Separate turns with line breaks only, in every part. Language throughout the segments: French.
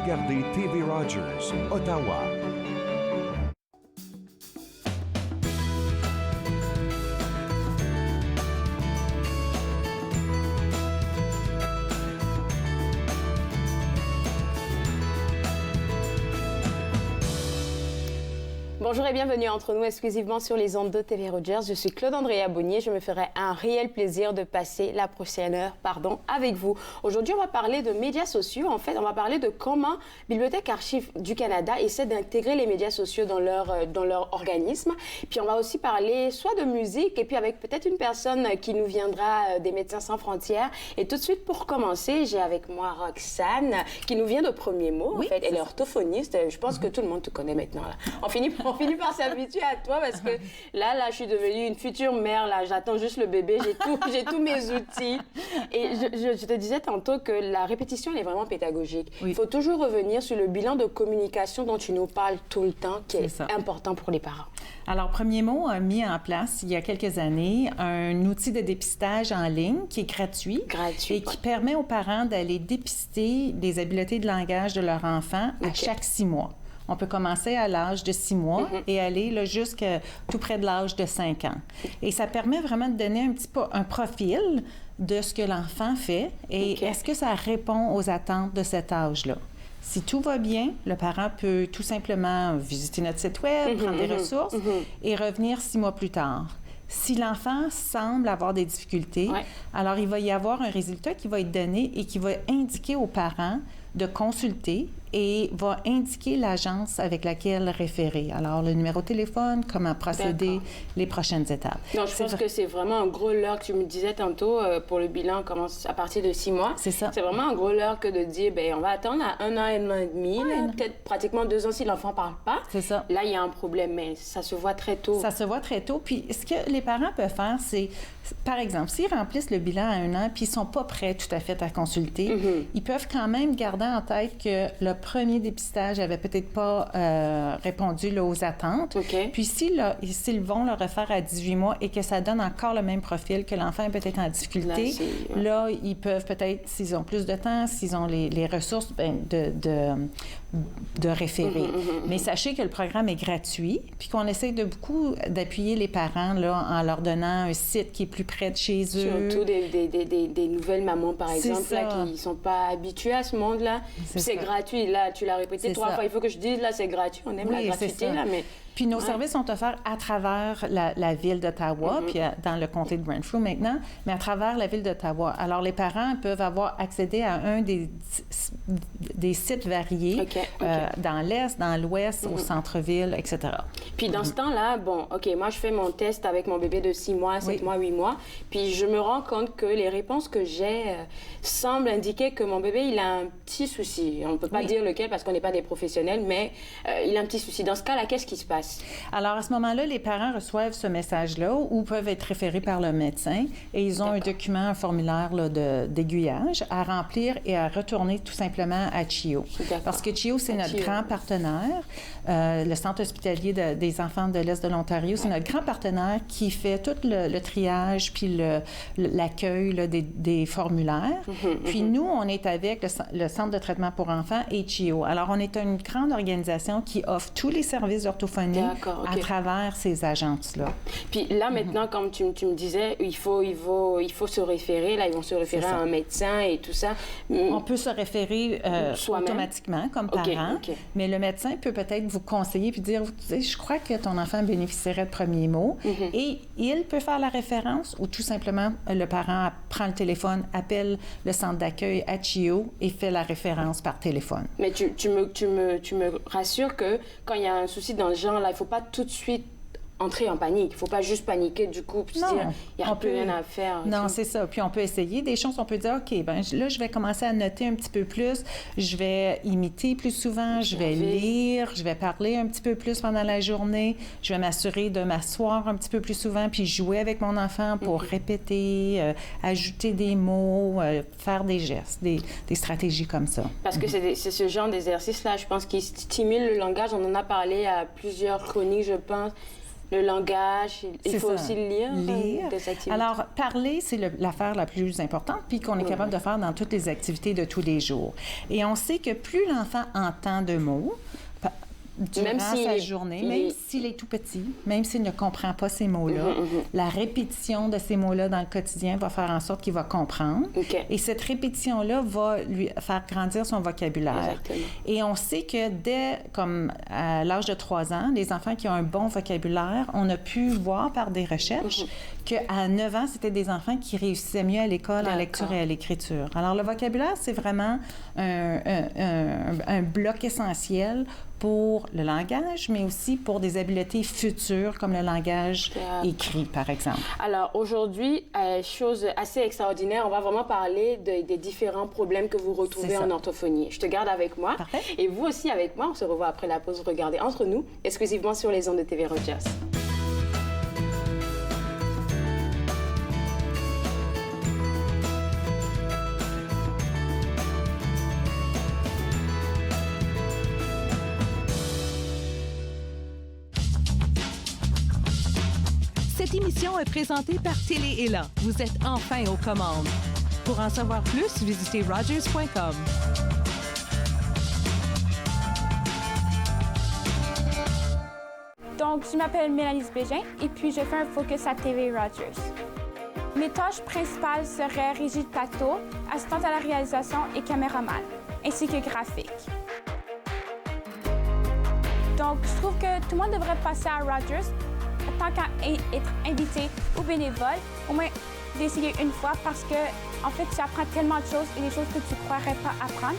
regardez TV Rogers, Ottawa.
Bonjour et bienvenue entre nous exclusivement sur les ondes de TV Rogers. Je suis Claude-Andrea Bonnier. Je me ferai un réel plaisir de passer la prochaine heure avec vous. Aujourd'hui, on va parler de médias sociaux. En fait, on va parler de comment Bibliothèque Archives du Canada essaie d'intégrer les médias sociaux dans leur organisme. Puis on va aussi parler soit de musique et puis avec peut-être une personne qui nous viendra des Médecins sans frontières. Et tout de suite, pour commencer, j'ai avec moi Roxane qui nous vient de Premier Mot.
Oui,
en fait, elle est orthophoniste. Je pense que tout le monde te connaît maintenant. Là. On finit par s'habituer à toi parce que là, je suis devenue une future mère. Là, j'attends juste le bébé. J'ai tous mes outils. Et je te disais tantôt que la répétition, elle est vraiment pédagogique. Oui. Il faut toujours revenir sur le bilan de communication dont tu nous parles tout le temps, qui est important pour les parents.
Alors, Premier Mot a mis en place, il y a quelques années, un outil de dépistage en ligne qui est gratuit et qui permet aux parents d'aller dépister les habiletés de langage de leur enfant à chaque 6 mois. On peut commencer à l'âge de 6 mois et aller là, jusqu'à tout près de l'âge de 5 ans. Et ça permet vraiment de donner un profil de ce que l'enfant fait et est-ce que ça répond aux attentes de cet âge-là. Si tout va bien, le parent peut tout simplement visiter notre site web, prendre des ressources et revenir 6 mois plus tard. Si l'enfant semble avoir des difficultés, alors il va y avoir un résultat qui va être donné et qui va indiquer aux parents de consulter et va indiquer l'agence avec laquelle référer. Alors, le numéro de téléphone, comment procéder, les prochaines étapes.
Donc, je pense que c'est vraiment un gros leurre que tu me disais tantôt pour le bilan commence à partir de 6 mois.
C'est ça.
C'est vraiment un gros leurre que de dire, bien, on va attendre à 1 an et demi, peut-être pratiquement 2 ans si l'enfant ne parle pas.
C'est ça.
Là, il y a un problème, mais ça se voit très tôt.
Ça se voit très tôt. Puis, ce que les parents peuvent faire, c'est, par exemple, s'ils remplissent le bilan à 1 an puis ils ne sont pas prêts tout à fait à consulter, ils peuvent quand même garder en tête que le premier dépistage n'avait peut-être pas répondu là, aux attentes. Puis s'ils vont le refaire à 18 mois et que ça donne encore le même profil, que l'enfant est peut-être en difficulté, là, ils peuvent peut-être, s'ils ont plus de temps, s'ils ont les ressources, de référer. Mais sachez que le programme est gratuit, puis qu'on essaie beaucoup d'appuyer les parents là, en leur donnant un site qui est plus près de chez eux.
Surtout des nouvelles mamans, par exemple, là, qui ne sont pas habituées à ce monde-là. C'est gratuit. Là, tu l'as répété 3 fois. Il faut que je dise, là, c'est gratuit. On aime la gratuité, là, mais...
Puis nos services sont offerts à travers la ville d'Ottawa, puis dans le comté de Renfrew maintenant, mais à travers la ville d'Ottawa. Alors, les parents peuvent avoir accédé à un des sites variés dans l'Est, dans l'Ouest, au centre-ville, etc.
Puis dans ce temps-là, moi, je fais mon test avec mon bébé de 6 mois, 7 mois, 8 mois, puis je me rends compte que les réponses que j'ai semblent indiquer que mon bébé, il a un petit souci. On ne peut pas dire lequel parce qu'on n'est pas des professionnels, mais il a un petit souci. Dans ce cas-là, qu'est-ce qui se passe?
Alors, à ce moment-là, les parents reçoivent ce message-là ou peuvent être référés par le médecin et ils ont un document, un formulaire là, d'aiguillage à remplir et à retourner tout simplement à CHIO. Parce que CHIO, c'est notre grand partenaire. Le Centre hospitalier des enfants de l'Est de l'Ontario, c'est notre grand partenaire qui fait tout le triage puis l'accueil là, des formulaires. Puis nous, on est avec le Centre de traitement pour enfants et CHIO. Alors, on est une grande organisation qui offre tous les services d'orthophonie à travers ces agences-là.
Puis là, maintenant, comme tu me disais, il faut se référer. Là, ils vont se référer à un médecin et tout ça.
On peut se référer automatiquement comme parent, mais le médecin peut peut-être vous conseiller puis dire, je crois que ton enfant bénéficierait de Premier Mot. Et il peut faire la référence ou tout simplement, le parent prend le téléphone, appelle le centre d'accueil à CHIO et fait la référence par téléphone.
Mais tu me rassures que quand il y a un souci dans le genre, là, il ne faut pas tout de suite entrer en panique. Il ne faut pas juste paniquer du coup puis se dire, il n'y a plus rien à faire.
Non, c'est ça. Puis on peut essayer des choses. On peut dire, OK, là, je vais commencer à noter un petit peu plus. Je vais imiter plus souvent. Je vais lire. Je vais parler un petit peu plus pendant la journée. Je vais m'assurer de m'asseoir un petit peu plus souvent puis jouer avec mon enfant pour répéter, ajouter des mots, faire des gestes, des stratégies comme ça.
Parce que c'est ce genre d'exercice-là, je pense, qui stimule le langage. On en a parlé à plusieurs chroniques, je pense. Le langage, il faut aussi lire des activités.
Alors, parler, c'est l'affaire la plus importante, puis qu'on est capable de faire dans toutes les activités de tous les jours. Et on sait que plus l'enfant entend de mots, durant sa journée, même s'il est tout petit, même s'il ne comprend pas ces mots-là, la répétition de ces mots-là dans le quotidien va faire en sorte qu'il va comprendre. Et cette répétition-là va lui faire grandir son vocabulaire.
Exactement.
Et on sait que dès, comme à l'âge de 3 ans, les enfants qui ont un bon vocabulaire, on a pu voir par des recherches qu'à 9 ans, c'était des enfants qui réussissaient mieux à l'école en lecture et à l'écriture. Alors, le vocabulaire, c'est vraiment un bloc essentiel pour le langage, mais aussi pour des habiletés futures, comme le langage écrit, par exemple.
Alors, aujourd'hui, chose assez extraordinaire, on va vraiment parler des différents problèmes que vous retrouvez en orthophonie. Je te garde avec moi.
Parfait.
Et vous aussi avec moi. On se revoit après la pause. Regardez Entre nous, exclusivement sur les ondes de TV Rogers.
Cette émission est présentée par Télé-Élan. Vous êtes enfin aux commandes. Pour en savoir plus, visitez rogers.com.
Donc, je m'appelle Mélanie Bégin et puis je fais un focus à TV Rogers. Mes tâches principales seraient régie de plateau, assistante à la réalisation et caméraman, ainsi que graphique. Donc, je trouve que tout le monde devrait passer à Rogers tant qu'à être invité ou bénévole, au moins d'essayer une fois parce que, en fait, tu apprends tellement de choses et des choses que tu ne croirais pas apprendre.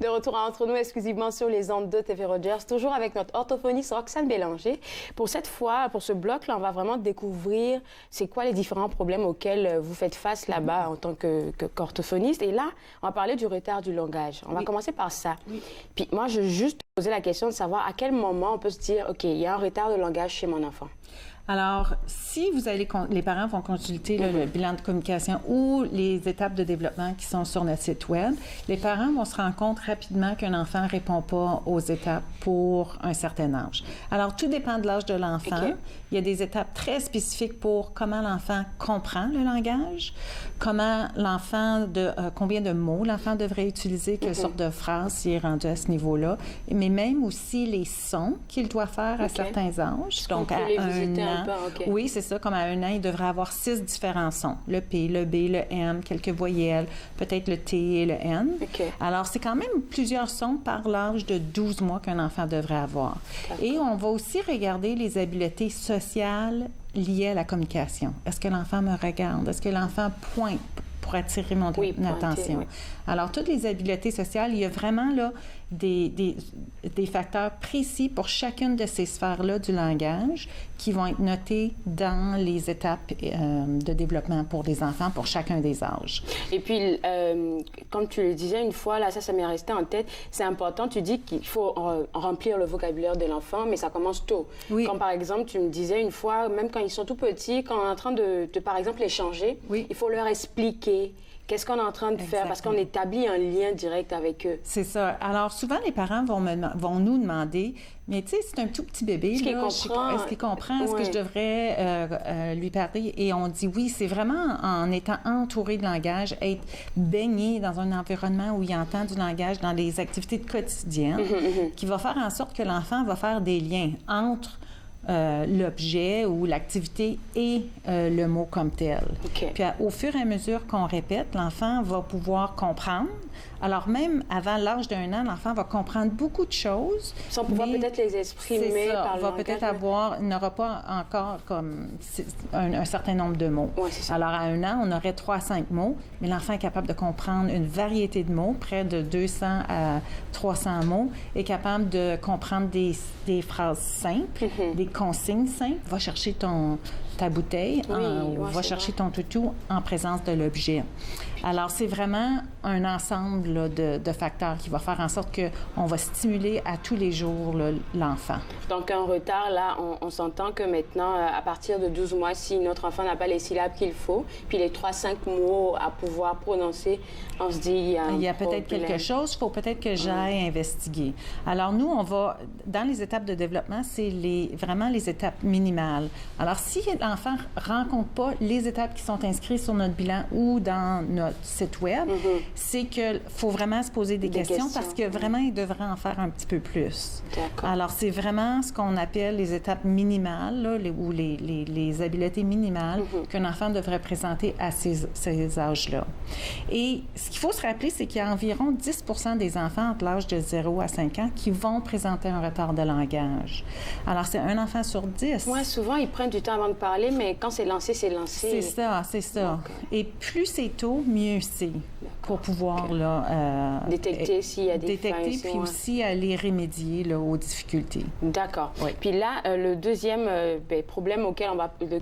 De retour à Entre nous, exclusivement sur les ondes de TV Rogers, toujours avec notre orthophoniste Roxane Bélanger. Pour cette fois, pour ce bloc-là, on va vraiment découvrir c'est quoi les différents problèmes auxquels vous faites face là-bas en tant qu'orthophoniste. Et là, on va parler du retard du langage. On va commencer par ça. Puis moi, je veux juste poser la question de savoir à quel moment on peut se dire, OK, il y a un retard de langage chez mon enfant.
Alors, si vous allez, les parents vont consulter le bilan de communication ou les étapes de développement qui sont sur notre site Web, les parents vont se rendre compte rapidement qu'un enfant ne répond pas aux étapes pour un certain âge. Alors, tout dépend de l'âge de l'enfant. Il y a des étapes très spécifiques pour comment l'enfant comprend le langage, comment l'enfant, combien de mots l'enfant devrait utiliser, quelle sorte de phrase s'il est rendu à ce niveau-là, mais même aussi les sons qu'il doit faire à certains âges. Donc, à 1 an. Oui, c'est ça. Comme à 1 an, il devrait avoir 6 différents sons. Le P, le B, le M, quelques voyelles, peut-être le T et le N. Alors, c'est quand même plusieurs sons par l'âge de 12 mois qu'un enfant devrait avoir. Et on va aussi regarder les habiletés sociales liées à la communication. Est-ce que l'enfant me regarde? Est-ce que l'enfant pointe pour attirer mon attention? Alors, toutes les habiletés sociales, il y a vraiment là des facteurs précis pour chacune de ces sphères-là du langage qui vont être notés dans les étapes de développement pour les enfants pour chacun des âges.
Et puis, comme tu le disais une fois, là, ça m'est resté en tête, c'est important, tu dis qu'il faut remplir le vocabulaire de l'enfant, mais ça commence tôt. Comme par exemple, tu me disais une fois, même quand ils sont tout petits, quand on est en train de par exemple, échanger, il faut leur expliquer qu'est-ce qu'on est en train de faire, parce qu'on établit un lien direct avec eux.
C'est ça. Alors, souvent, les parents vont nous demander, mais tu sais, c'est un tout petit bébé. Est-ce qu'il comprend? Est-ce que je devrais lui parler? Et on dit oui, c'est vraiment en étant entouré de langage, être baigné dans un environnement où il entend du langage dans les activités quotidiennes, qui va faire en sorte que l'enfant va faire des liens entre l'objet ou l'activité et le mot comme tel.
Okay.
Puis au fur et à mesure qu'on répète, l'enfant va pouvoir comprendre. Alors même avant l'âge d'1 an, l'enfant va comprendre beaucoup de choses.
Sans pouvoir peut-être les exprimer
c'est ça,
par le
va
langage.
peut-être il n'aura pas encore comme un certain nombre de mots.
Ouais, c'est ça.
Alors à 1 an, on aurait 3 à 5 mots, mais l'enfant est capable de comprendre une variété de mots, près de 200 à 300 mots, est capable de comprendre des phrases simples, des consignes simples. Va chercher ta bouteille, va chercher ton toutou en présence de l'objet. Alors, c'est vraiment un ensemble là, de facteurs qui va faire en sorte qu'on va stimuler à tous les jours là, l'enfant.
Donc, un retard, là, on s'entend que maintenant, à partir de 12 mois, si notre enfant n'a pas les syllabes qu'il faut, puis les 3-5 mots à pouvoir prononcer, on se dit il y a
peut-être quelque chose, il faut peut-être que j'aille investiguer. Alors, nous, on va, dans les étapes de développement, c'est vraiment les étapes minimales. Alors, si l'enfant ne rencontre pas les étapes qui sont inscrites sur notre bilan ou dans notre site web, c'est qu'il faut vraiment se poser des questions parce que vraiment, il devrait en faire un petit peu plus.
D'accord.
Alors, c'est vraiment ce qu'on appelle les étapes minimales, là, ou les habiletés minimales qu'un enfant devrait présenter à ces âges-là. Et ce qu'il faut se rappeler, c'est qu'il y a environ 10 des enfants entre l'âge de 0 à 5 ans qui vont présenter un retard de langage. Alors, c'est un enfant sur 10.
Moi, souvent, ils prennent du temps avant de parler, mais quand c'est lancé, c'est lancé.
C'est ça, c'est ça. Okay. Et plus c'est tôt, mieux c'est pour pouvoir là,
détecter s'il y a des failles.
Puis aussi aller remédier là, aux difficultés.
D'accord. Oui. Puis là, le deuxième problème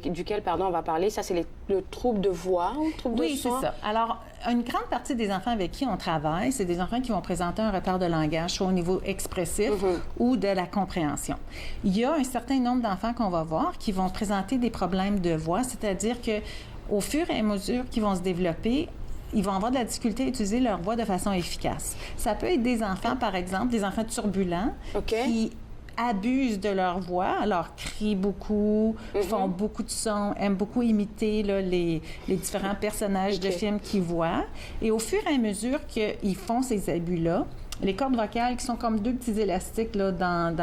duquel on va parler, ça, c'est le trouble de voix ou trouble de son.
Oui, c'est ça. Alors, une grande partie des enfants avec qui on travaille, c'est des enfants qui vont présenter un retard de langage, soit au niveau expressif ou de la compréhension. Il y a un certain nombre d'enfants qu'on va voir qui vont présenter des problèmes de voix, c'est-à-dire que au fur et à mesure qu'ils vont se développer, ils vont avoir de la difficulté à utiliser leur voix de façon efficace. Ça peut être des enfants, par exemple, des enfants turbulents qui abusent de leur voix, alors crient beaucoup, font beaucoup de sons, aiment beaucoup imiter là, les différents personnages de films qu'ils voient. Et au fur et à mesure qu'ils font ces abus-là, les cordes vocales qui sont comme deux petits élastiques là, dans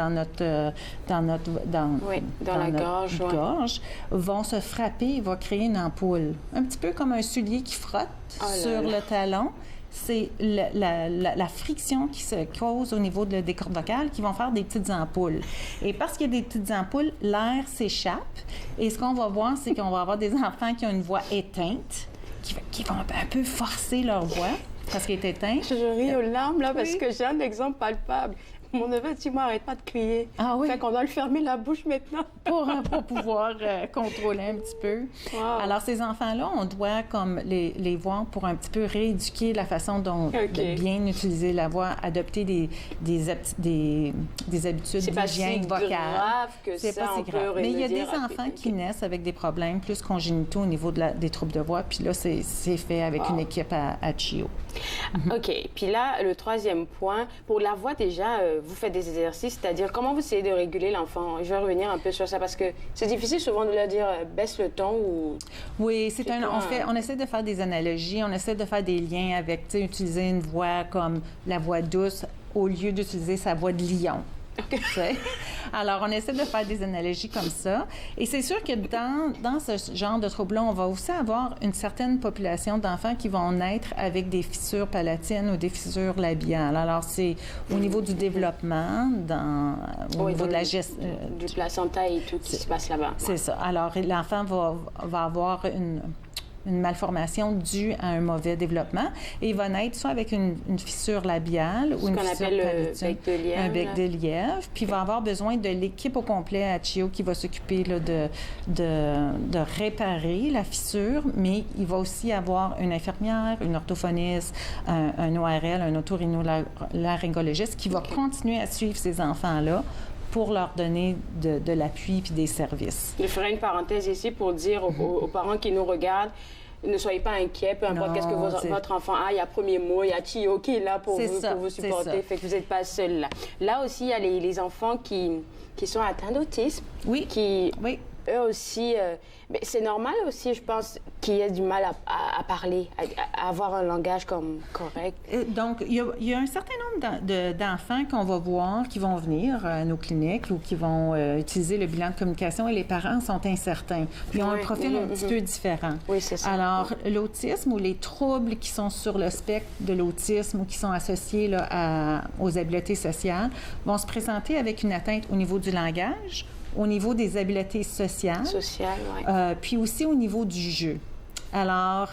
la gorge vont se frapper et vont créer une ampoule. Un petit peu comme un soulier qui frotte sur le talon. C'est la friction qui se cause au niveau des cordes vocales qui vont faire des petites ampoules. Et parce qu'il y a des petites ampoules, l'air s'échappe. Et ce qu'on va voir, c'est qu'on va avoir des enfants qui ont une voix éteinte, qui vont un peu forcer leur voix. Parce qu'il est éteint.
Je ris aux larmes, là, parce que j'ai un exemple palpable. Mon neveu de 6 mois n'arrête pas de crier.
Ah oui?
Fait qu'on doit lui fermer la bouche maintenant.
pour pouvoir contrôler un petit peu. Wow. Alors, ces enfants-là, on doit comme les voir pour un petit peu rééduquer la façon dont de bien utiliser la voix, adopter des habitudes d'hygiène vocale.
C'est pas si grave que
c'est
ça,
pas si grave. Mais il y a des enfants qui naissent avec des problèmes plus congénitaux au niveau des troubles de voix, puis là, c'est fait avec une équipe à CHIO.
OK. Puis là, le troisième point, pour la voix déjà, vous faites des exercices, c'est-à-dire comment vous essayez de réguler l'enfant? Je vais revenir un peu sur ça parce que c'est difficile souvent de leur dire baisse le ton ou...
Oui, on essaie de faire des analogies, on essaie de faire des liens avec, tu sais, utiliser une voix comme la voix douce au lieu d'utiliser sa voix de lion. Okay. Alors, on essaie de faire des analogies comme ça. Et c'est sûr que dans ce genre de trouble-là, on va aussi avoir une certaine population d'enfants qui vont naître avec des fissures palatines ou des fissures labiales. Alors, c'est au niveau du développement, au niveau de la gestion...
du placenta et tout qui se passe là-bas.
C'est ça. Alors, l'enfant va avoir une malformation due à un mauvais développement et il va naître soit avec une fissure labiale ou une fissure palatine, un bec de lièvre, puis il va avoir besoin de l'équipe au complet à CHIO qui va s'occuper là, de réparer la fissure, mais il va aussi avoir une infirmière, une orthophoniste, un ORL, un otorhinolaryngologiste qui va continuer à suivre ces enfants-là pour leur donner de l'appui puis des services.
Je ferai une parenthèse ici pour dire aux parents qui nous regardent, ne soyez pas inquiets, peu importe qu'est-ce que votre enfant a, il y a premier mot, il y a CHIO qui est là pour vous supporter, fait que vous n'êtes pas seul là. Là aussi, il y a les enfants qui sont atteints d'autisme.
Oui.
eux aussi, c'est normal aussi, je pense, qu'ils aient du mal à parler, à avoir un langage comme correct.
Donc, il y a un certain nombre d'enfants qu'on va voir qui vont venir à nos cliniques ou qui vont utiliser le bilan de communication et les parents sont incertains. Ils ont un profil un petit peu différent.
Oui, c'est ça.
Alors, l'autisme ou les troubles qui sont sur le spectre de l'autisme ou qui sont associés là, aux habiletés sociales vont se présenter avec une atteinte au niveau du langage, au niveau des habiletés sociales,
oui.
Puis aussi au niveau du jeu. Alors,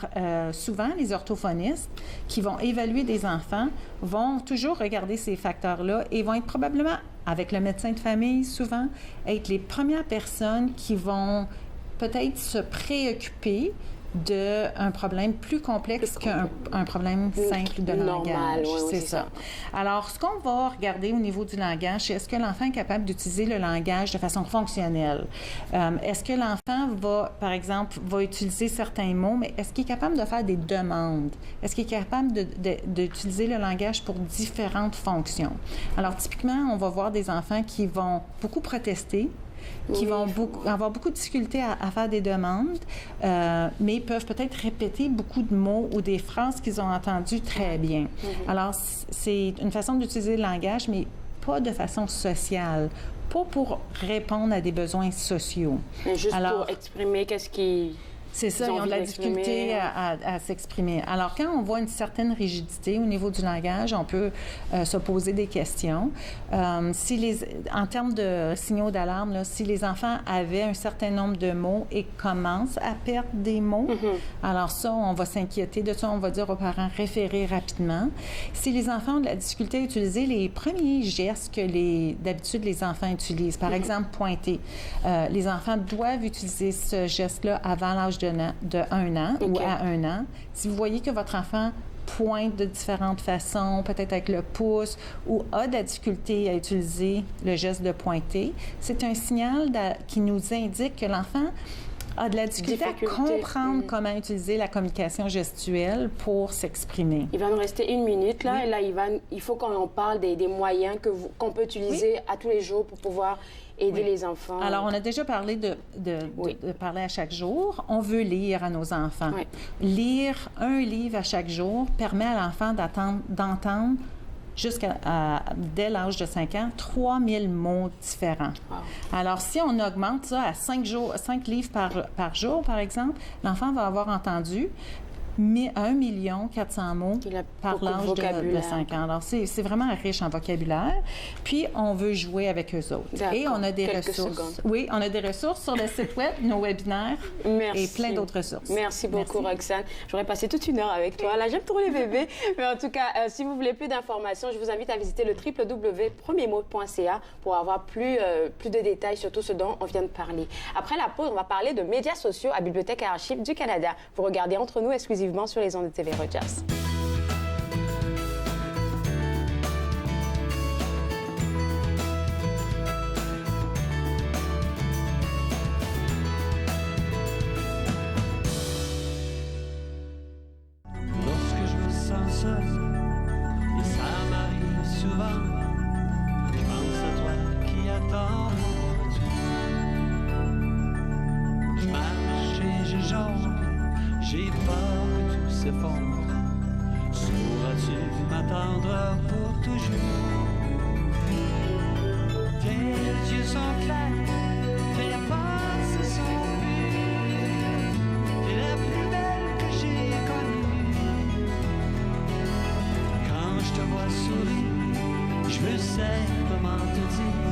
souvent, les orthophonistes qui vont évaluer des enfants vont toujours regarder ces facteurs-là et vont être probablement, avec le médecin de famille, souvent, être les premières personnes qui vont peut-être se préoccuper d'un problème plus complexe qu'un problème simple de langage.
Oui,
c'est ça. Alors, ce qu'on va regarder au niveau du langage, c'est est-ce que l'enfant est capable d'utiliser le langage de façon fonctionnelle? Est-ce que l'enfant va, par exemple, utiliser certains mots, mais est-ce qu'il est capable de faire des demandes? Est-ce qu'il est capable d'utiliser le langage pour différentes fonctions? Alors, typiquement, on va voir des enfants qui vont beaucoup protester, qui vont avoir beaucoup de difficultés à faire des demandes, mais peuvent peut-être répéter beaucoup de mots ou des phrases qu'ils ont entendues très bien. Alors, c'est une façon d'utiliser le langage, mais pas de façon sociale, pas pour répondre à des besoins sociaux.
Mais juste pour exprimer qu'est-ce qui...
C'est ça, ils ont de la difficulté à s'exprimer. Alors, quand on voit une certaine rigidité au niveau du langage, on peut se poser des questions. En termes de signaux d'alarme, là, si les enfants avaient un certain nombre de mots et commencent à perdre des mots, alors ça, on va s'inquiéter de ça. On va dire aux parents, référer rapidement. Si les enfants ont de la difficulté à utiliser les premiers gestes que d'habitude les enfants utilisent, par exemple, pointer. Les enfants doivent utiliser ce geste-là avant l'âge de 1 an ou à 1 an. Si vous voyez que votre enfant pointe de différentes façons, peut-être avec le pouce, ou a de la difficulté à utiliser le geste de pointer, c'est un signal qui nous indique que l'enfant a de la difficulté à comprendre comment utiliser la communication gestuelle pour s'exprimer.
Il va nous rester 1 minute, là, et là, il faut qu'on en parle des moyens qu'on peut utiliser à tous les jours pour pouvoir aider les enfants.
Alors, on a déjà parlé de parler à chaque jour. On veut lire à nos enfants. Lire un livre à chaque jour permet à l'enfant d'entendre dès l'âge de 5 ans, 3000 mots différents. Wow. Alors, si on augmente ça à 5 livres par jour, par exemple, l'enfant va avoir entendu 1 400 000 mots par l'âge de 5 ans. Alors, c'est vraiment riche en vocabulaire. Puis, on veut jouer avec eux autres. Et on a des ressources. Oui, on a des ressources sur le site web, nos webinaires et plein d'autres ressources.
Merci beaucoup, Roxane. J'aurais passé toute 1 heure avec toi. Là, j'aime trop les bébés. Mais en tout cas, si vous voulez plus d'informations, je vous invite à visiter le www.premiermot.ca pour avoir plus de détails sur tout ce dont on vient de parler. Après la pause, on va parler de médias sociaux à Bibliothèque et Archives du Canada. Vous regardez Entre nous exclusivement sur les ondes de TV Rogers.
Lorsque je me sens seul, et ça m'arrive souvent, je pense à toi qui attends mon retour. Je marche et je jongle, j'ai peur que tout s'effondre. Sauras-tu m'attendre pour toujours? Tes yeux sont clairs, tes pensées sont pures. T'es la plus belle que j'ai connue. Quand je te vois sourire, je me sais comment te dire.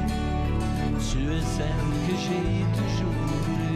Tu es celle que j'ai toujours voulu.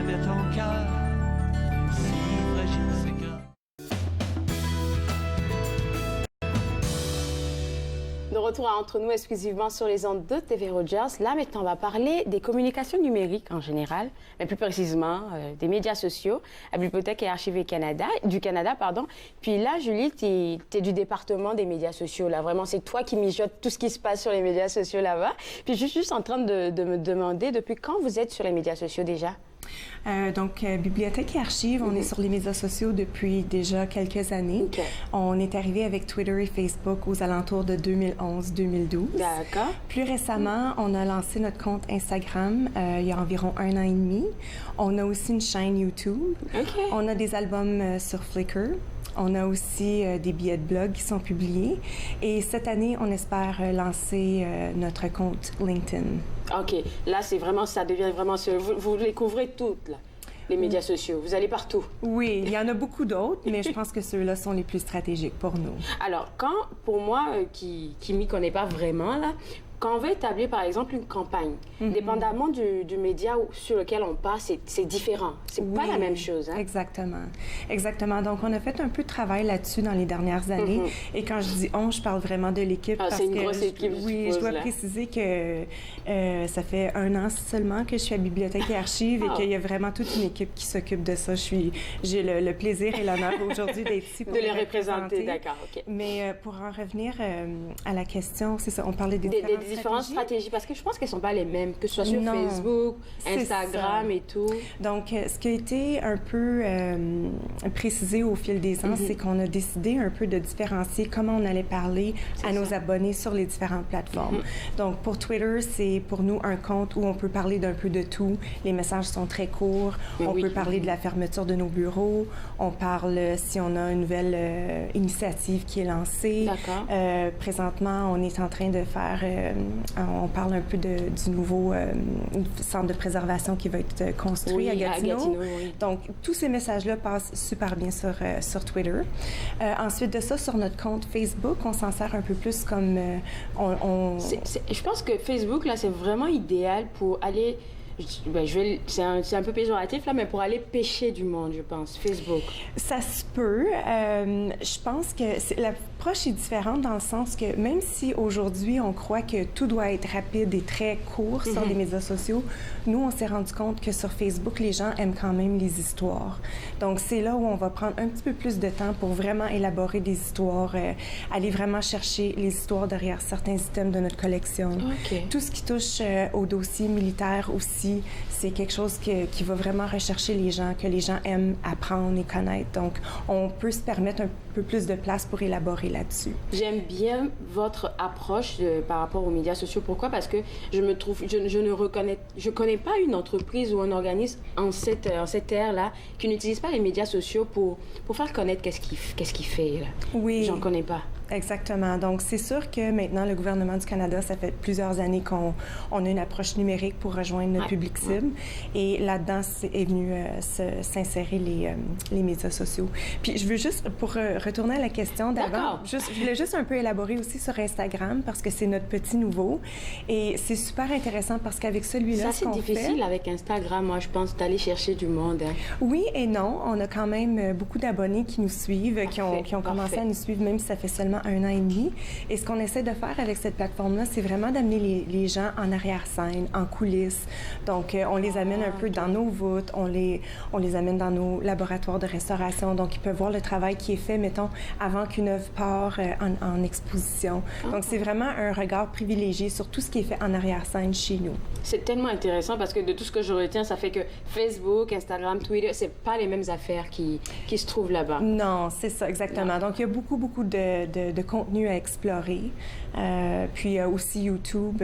j'aimais ton cœur, si fragile c'est grave.
De retour à Entre nous exclusivement sur les ondes de TV Rogers. Là, maintenant, on va parler des communications numériques en général, mais plus précisément des médias sociaux, à Bibliothèque et Archives du Canada. Puis là, Julie, tu es du département des médias sociaux. Là, vraiment, c'est toi qui mijotes tout ce qui se passe sur les médias sociaux là-bas. Puis je suis juste en train de me demander, depuis quand vous êtes sur les médias sociaux déjà?
Bibliothèque et Archives, on est sur les médias sociaux depuis déjà quelques années.
Okay.
On est arrivé avec Twitter et Facebook aux alentours de 2011-2012.
D'accord.
Plus récemment, on a lancé notre compte Instagram il y a environ 1 an et demi. On a aussi une chaîne YouTube.
Okay.
On a des albums sur Flickr. On a aussi des billets de blog qui sont publiés. Et cette année, on espère lancer notre compte LinkedIn.
OK. Là, c'est vraiment, ça devient vraiment... Vous les couvrez toutes, là, les médias sociaux. Vous allez partout.
Oui, il y en a beaucoup d'autres, mais je pense que ceux-là sont les plus stratégiques pour nous.
Alors, pour moi, qui m'y connaît pas vraiment, là, quand on veut établir, par exemple, une campagne, dépendamment du média sur lequel on passe, c'est différent. C'est pas la même chose. Hein?
Exactement. Exactement. Donc, on a fait un peu de travail là-dessus dans les dernières années. Et quand je dis on, je parle vraiment de l'équipe.
Ah, c'est une grosse équipe,
je dois préciser que ça fait 1 an seulement que je suis à Bibliothèque et Archives et qu'il y a vraiment toute une équipe qui s'occupe de ça. J'ai le plaisir et l'honneur aujourd'hui d'être ici pour
de les représenter. D'accord, OK.
Mais pour en revenir à la question, c'est ça, on parlait des
différentes stratégies, parce que je pense qu'elles ne sont pas les mêmes, que ce soit sur Facebook, Instagram et tout.
Donc, ce qui a été un peu précisé au fil des ans, c'est qu'on a décidé un peu de différencier comment on allait parler à nos abonnés sur les différentes plateformes. Donc, pour Twitter, c'est pour nous un compte où on peut parler d'un peu de tout. Les messages sont très courts. On peut parler de la fermeture de nos bureaux. On parle si on a une nouvelle initiative qui est lancée.
D'accord.
Présentement, on est en train de faire... on parle un peu du nouveau centre de préservation qui va être construit à Gatineau. Donc, tous ces messages-là passent super bien sur Twitter. Ensuite de ça, sur notre compte Facebook, on s'en sert un peu plus comme...
Je pense que Facebook, là, c'est vraiment idéal pour aller... c'est un peu péjoratif, là, mais pour aller pêcher du monde, je pense, Facebook.
Ça se peut. Je pense que l'approche est différente dans le sens que même si aujourd'hui, on croit que tout doit être rapide et très court sur les médias sociaux, nous, on s'est rendu compte que sur Facebook, les gens aiment quand même les histoires. Donc, c'est là où on va prendre un petit peu plus de temps pour vraiment élaborer des histoires, aller vraiment chercher les histoires derrière certains items de notre collection.
Okay.
Tout ce qui touche au dossier militaire aussi, c'est quelque chose qui va vraiment rechercher les gens, que les gens aiment apprendre et connaître. Donc, on peut se permettre un peu plus de place pour élaborer là-dessus.
J'aime bien votre approche par rapport aux médias sociaux. Pourquoi? Parce que je ne connais pas une entreprise ou un organisme en cette ère-là qui n'utilise pas les médias sociaux pour faire connaître qu'est-ce qu'il fait. Là.
Oui.
J'en connais pas.
Exactement. Donc, c'est sûr que maintenant, le gouvernement du Canada, ça fait plusieurs années qu'on a une approche numérique pour rejoindre notre public cible. Et là-dedans, est venu s'insérer les médias sociaux. Puis, je veux juste, pour retourner à la question d'avant, je voulais juste un peu élaborer aussi sur Instagram parce que c'est notre petit nouveau. Et c'est super intéressant parce qu'avec celui-là,
ça, c'est difficile avec Instagram, moi, je pense, d'aller chercher du monde. Hein.
Oui et non. On a quand même beaucoup d'abonnés qui nous suivent, qui ont commencé à nous suivre, même si ça fait seulement 1 an et demi. Et ce qu'on essaie de faire avec cette plateforme-là, c'est vraiment d'amener les gens en arrière-scène, en coulisses. Donc, on les amène un peu dans nos voûtes, on les amène dans nos laboratoires de restauration. Donc, ils peuvent voir le travail qui est fait, mettons, avant qu'une œuvre part en exposition. Donc, c'est vraiment un regard privilégié sur tout ce qui est fait en arrière-scène chez nous.
C'est tellement intéressant parce que de tout ce que je retiens, ça fait que Facebook, Instagram, Twitter, c'est pas les mêmes affaires qui se trouvent là-bas.
Non, c'est ça, exactement. Donc, il y a beaucoup de contenu à explorer. Puis aussi YouTube.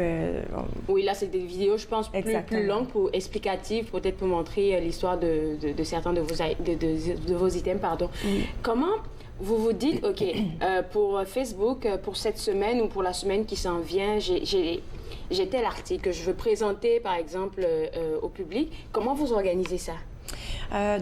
Oui, là, c'est des vidéos, je pense, plus longues, explicatives, peut-être pour montrer l'histoire de certains de vos items. Pardon. Oui. Comment vous vous dites, OK, pour Facebook, pour cette semaine ou pour la semaine qui s'en vient, j'ai tel article que je veux présenter, par exemple, au public. Comment vous organisez ça?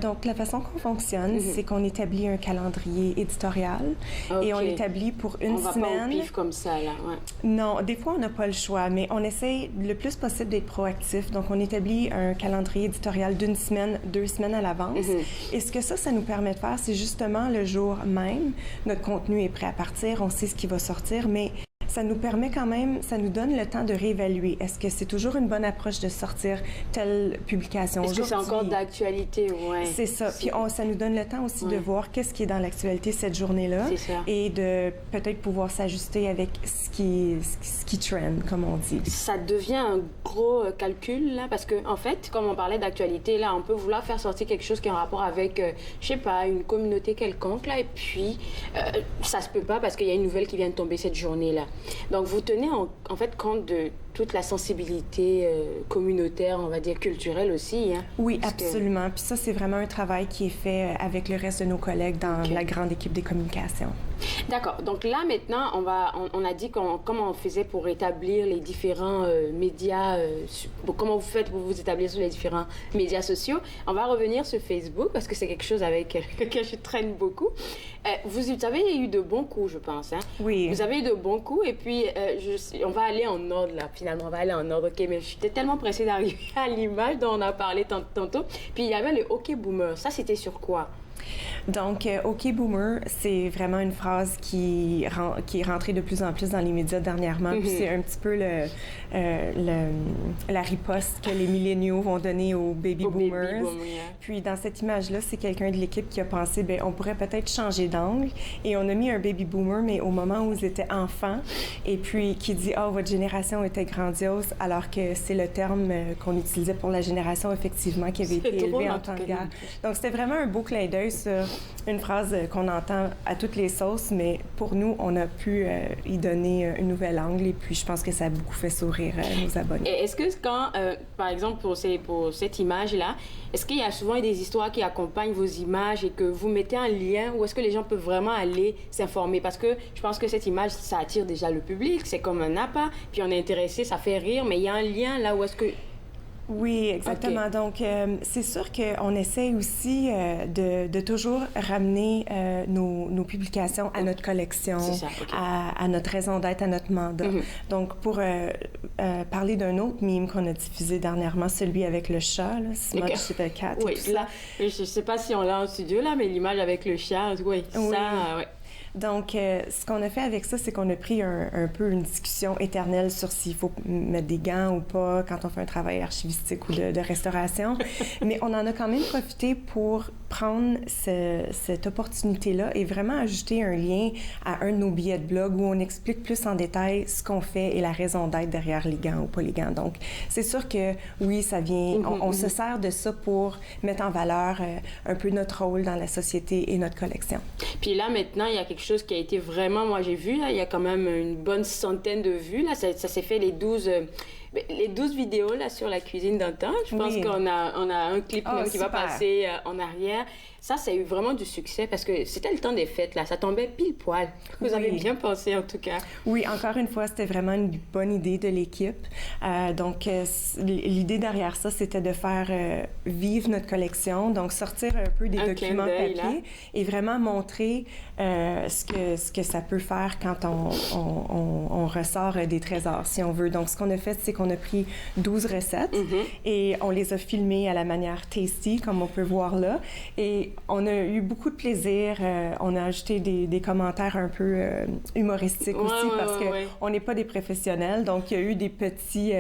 Donc, la façon qu'on fonctionne, c'est qu'on établit un calendrier éditorial et on l'établit pour une semaine.
On va pas au pif comme ça, là. Ouais.
Non, des fois, on n'a pas le choix, mais on essaie le plus possible d'être proactif. Donc, on établit un calendrier éditorial d'une semaine, 2 semaines à l'avance. Et ce que ça nous permet de faire, c'est justement le jour même, notre contenu est prêt à partir, on sait ce qui va sortir, mais ça nous permet quand même, ça nous donne le temps de réévaluer. Est-ce que c'est toujours une bonne approche de sortir telle publication?
Est-ce que c'est encore d'actualité? Ouais.
C'est ça. Puis ça nous donne le temps aussi de voir qu'est-ce qui est dans l'actualité cette journée-là et de peut-être pouvoir s'ajuster avec ce qui trend, comme on dit.
Ça devient un gros calcul, là, parce que en fait, comme on parlait d'actualité, là, on peut vouloir faire sortir quelque chose qui est en rapport avec, je sais pas, une communauté quelconque, là, et puis ça se peut pas parce qu'il y a une nouvelle qui vient de tomber cette journée-là. Donc, vous tenez en fait compte de toute la sensibilité communautaire, on va dire culturelle aussi. Hein?
Oui, absolument. Puis ça, c'est vraiment un travail qui est fait avec le reste de nos collègues dans la grande équipe des communications.
D'accord. Donc là, maintenant, on a dit comment on faisait pour établir les différents médias, comment vous faites pour vous établir sur les différents médias sociaux. On va revenir sur Facebook parce que c'est quelque chose avec lequel je traîne beaucoup. Vous avez eu de bons coups, je pense. Hein?
Oui.
Vous avez eu de bons coups et puis on va aller en ordre là. Finalement, on va aller en ordre. OK, mais j'étais tellement pressée d'arriver à l'image dont on a parlé tantôt. Puis il y avait le OK Boomer. Ça, c'était sur quoi?
Donc, OK Boomer, c'est vraiment une phrase qui est rentrée de plus en plus dans les médias dernièrement. Puis c'est un petit peu la riposte que les milléniaux vont donner aux baby boomers. Puis dans cette image-là, c'est quelqu'un de l'équipe qui a pensé, bien, on pourrait peut-être changer d'angle. Et on a mis un baby boomer, mais au moment où ils étaient enfants. Et puis qui dit, votre génération était grandiose, alors que c'est le terme qu'on utilisait pour la génération, effectivement, qui avait été élevée en temps de guerre. Donc, c'était vraiment un beau clin d'œil sur une phrase qu'on entend à toutes les sauces, mais pour nous, on a pu y donner un nouvel angle et puis je pense que ça a beaucoup fait sourire nos abonnés.
Et est-ce que quand, par exemple, pour cette image-là, est-ce qu'il y a souvent des histoires qui accompagnent vos images et que vous mettez un lien ou est-ce que les gens peuvent vraiment aller s'informer? Parce que je pense que cette image, ça attire déjà le public, c'est comme un appât, puis on est intéressé, ça fait rire, mais il y a un lien là où est-ce que...
Oui, exactement. Donc, c'est sûr qu'on essaie aussi de toujours ramener nos publications à notre collection, à notre raison d'être, à notre mandat. Donc, pour parler d'un autre meme qu'on a diffusé dernièrement, celui avec le chat, là, Smudge Super Cat.
Oui, là, je ne sais pas si on l'a en studio, là, mais l'image avec le chat, oui. Ça, oui.
Donc, ce qu'on a fait avec ça, c'est qu'on a pris un peu une discussion éternelle sur s'il faut mettre des gants ou pas quand on fait un travail archivistique ou de restauration. Mais on en a quand même profité pour prendre cette opportunité-là et vraiment ajouter un lien à un de nos billets de blog où on explique plus en détail ce qu'on fait et la raison d'être derrière les gants ou pas les gants. Donc, c'est sûr que oui, ça vient... On se sert de ça pour mettre en valeur un peu notre rôle dans la société et notre collection.
Puis là, maintenant, il y a quelque chose qui a été vraiment, moi j'ai vu, là, il y a quand même une bonne centaine de vues. Là, ça s'est fait les 12 vidéos là, sur la cuisine d'antan. Je pense qu'on a un clip même qui va passer en arrière. Ça a eu vraiment du succès parce que c'était le temps des fêtes, là. Ça tombait pile poil. Vous avez bien pensé, en tout cas.
Oui, encore une fois, c'était vraiment une bonne idée de l'équipe. Donc, l'idée derrière ça, c'était de faire vivre notre collection, donc sortir un peu des documents papier là, et vraiment montrer ce que ça peut faire quand on ressort des trésors, si on veut. Donc, ce qu'on a fait, c'est qu'on a pris 12 recettes et on les a filmées à la manière tasty, comme on peut voir là. Et on a eu beaucoup de plaisir. On a ajouté des commentaires un peu humoristiques aussi parce qu'on n'est pas des professionnels. Donc, il y a eu des petits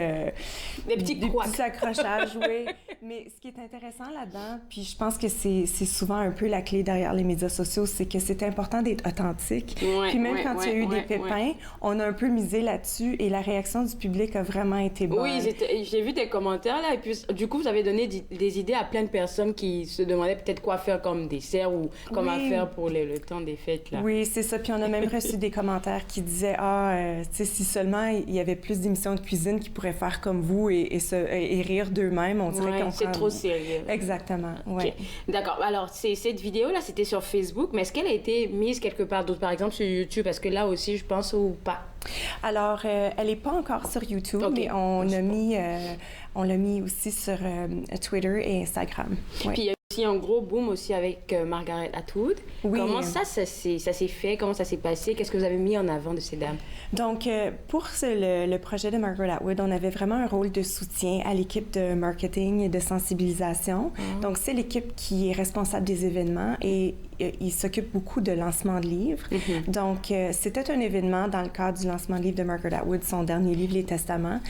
accrochages, oui. Mais ce qui est intéressant là-dedans, puis je pense que c'est souvent un peu la clé derrière les médias sociaux, c'est que c'est important d'être authentique. Puis même quand il y a eu des pépins, on a un peu misé là-dessus et la réaction du public a vraiment été bonne.
Oui, j'ai vu des commentaires là et puis du coup, vous avez donné des idées à plein de personnes qui se demandaient peut-être quoi faire comme dessert ou comment faire pour le temps des fêtes, là.
Oui, c'est ça. Puis on a même reçu des commentaires qui disaient tu sais, si seulement il y avait plus d'émissions de cuisine qui pourraient faire comme vous et rire d'eux-mêmes, on dirait qu'on
c'est trop sérieux.
Exactement, oui.
Okay. D'accord. Alors, cette vidéo-là, c'était sur Facebook, mais est-ce qu'elle a été mise quelque part d'autre, par exemple sur YouTube? Parce que là aussi, je pense, ou pas?
Alors, elle n'est pas encore sur YouTube, mais on l'a mis aussi sur Twitter et Instagram.
Ouais. Puis il y a aussi un gros boom aussi avec Margaret Atwood. Oui. Comment ça s'est fait? Comment ça s'est passé? Qu'est-ce que vous avez mis en avant de ces dames?
Donc, pour le projet de Margaret Atwood, on avait vraiment un rôle de soutien à l'équipe de marketing et de sensibilisation. Donc, c'est l'équipe qui est responsable des événements et il s'occupe beaucoup de lancement de livres. Donc, c'était un événement dans le cadre du lancement de livre de Margaret Atwood, son dernier livre, Les Testaments.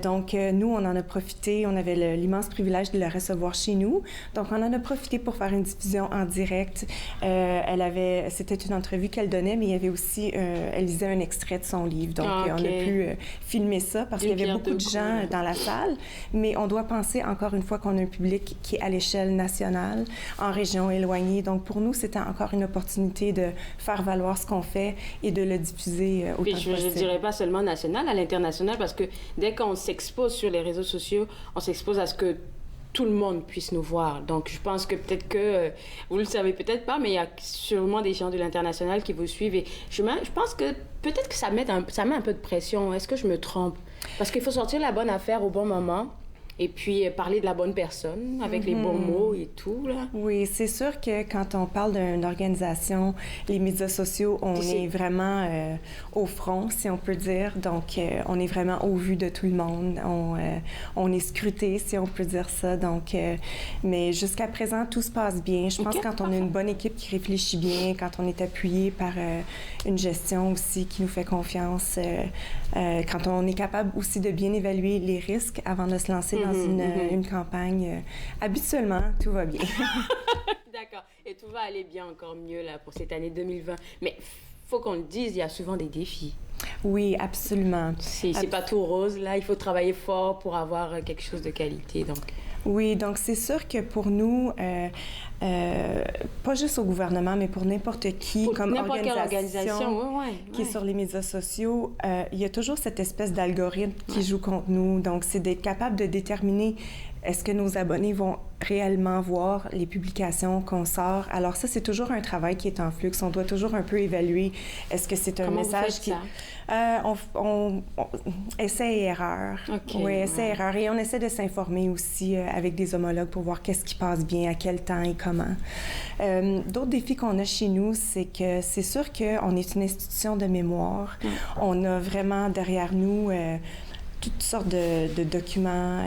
Donc, nous, on en a profité. On avait l'immense privilège de la recevoir chez nous. Donc, on en a profité pour faire une diffusion en direct. C'était une entrevue qu'elle donnait, mais il y avait aussi, elle lisait un extrait de son livre. Donc, on a pu filmer ça parce qu'il y avait beaucoup de gens dans la salle. Mais on doit penser, encore une fois, qu'on a un public qui est à l'échelle nationale, en région éloignée. Donc, pour nous, c'était encore une opportunité de faire valoir ce qu'on fait et de le diffuser autant que possible.
Je ne dirais pas seulement national, à l'international, parce que dès qu'on s'expose sur les réseaux sociaux, on s'expose à ce que tout le monde puisse nous voir. Donc, je pense que peut-être que, vous le savez peut-être pas, mais il y a sûrement des gens de l'international qui vous suivent. Et je pense que peut-être que ça met un peu de pression. Est-ce que je me trompe? Parce qu'il faut sortir la bonne affaire au bon moment. Et puis, parler de la bonne personne avec les bons mots et tout, là.
Oui, c'est sûr que quand on parle d'une organisation, les médias sociaux, on est vraiment au front, si on peut dire. Donc, on est vraiment au vu de tout le monde. On est scruté, si on peut dire ça. Donc, mais jusqu'à présent, tout se passe bien. Je pense que quand on a une bonne équipe qui réfléchit bien, quand on est appuyé par une gestion aussi qui nous fait confiance, quand on est capable aussi de bien évaluer les risques avant de se lancer dans une campagne, habituellement, tout va bien.
D'accord. Et tout va aller bien, encore mieux là pour cette année 2020. Mais faut qu'on le dise, il y a souvent des défis.
Oui, absolument.
C'est pas tout rose là. Il faut travailler fort pour avoir quelque chose de qualité. Donc.
Oui, donc c'est sûr que pour nous, pas juste au gouvernement, mais pour n'importe qui, pour comme organisation qui est sur les médias sociaux, il y a toujours cette espèce d'algorithme qui joue contre nous. Donc, c'est d'être capable de déterminer est-ce que nos abonnés vont réellement voir les publications qu'on sort. Alors ça, c'est toujours un travail qui est en flux. On doit toujours un peu évaluer est-ce que c'est un message qui... on essaie et erreur. Oui, essai et erreur. Et on essaie de s'informer aussi avec des homologues pour voir qu'est-ce qui passe bien, à quel temps et comment. D'autres défis qu'on a chez nous, c'est que c'est sûr qu'on est une institution de mémoire. On a vraiment derrière nous... toutes sortes de documents,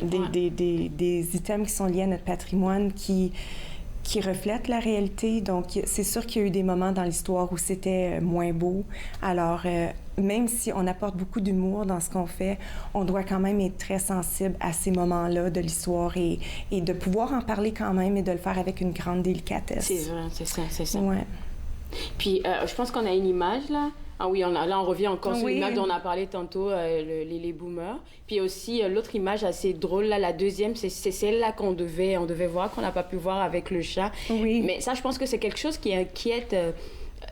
des items qui sont liés à notre patrimoine qui reflètent la réalité. Donc, c'est sûr qu'il y a eu des moments dans l'histoire où c'était moins beau. Alors, même si on apporte beaucoup d'humour dans ce qu'on fait, on doit quand même être très sensible à ces moments-là de l'histoire et de pouvoir en parler quand même et de le faire avec une grande délicatesse.
C'est vrai, c'est ça.
Ouais.
Puis, je pense qu'on a une image, là. Ah oui, là, on revient encore sur l'image dont on a parlé tantôt, les boomers. Puis aussi, l'autre image assez drôle, là, la deuxième, c'est celle-là qu'on devait voir, qu'on n'a pas pu voir avec le chat. Oui. Mais ça, je pense que c'est quelque chose qui inquiète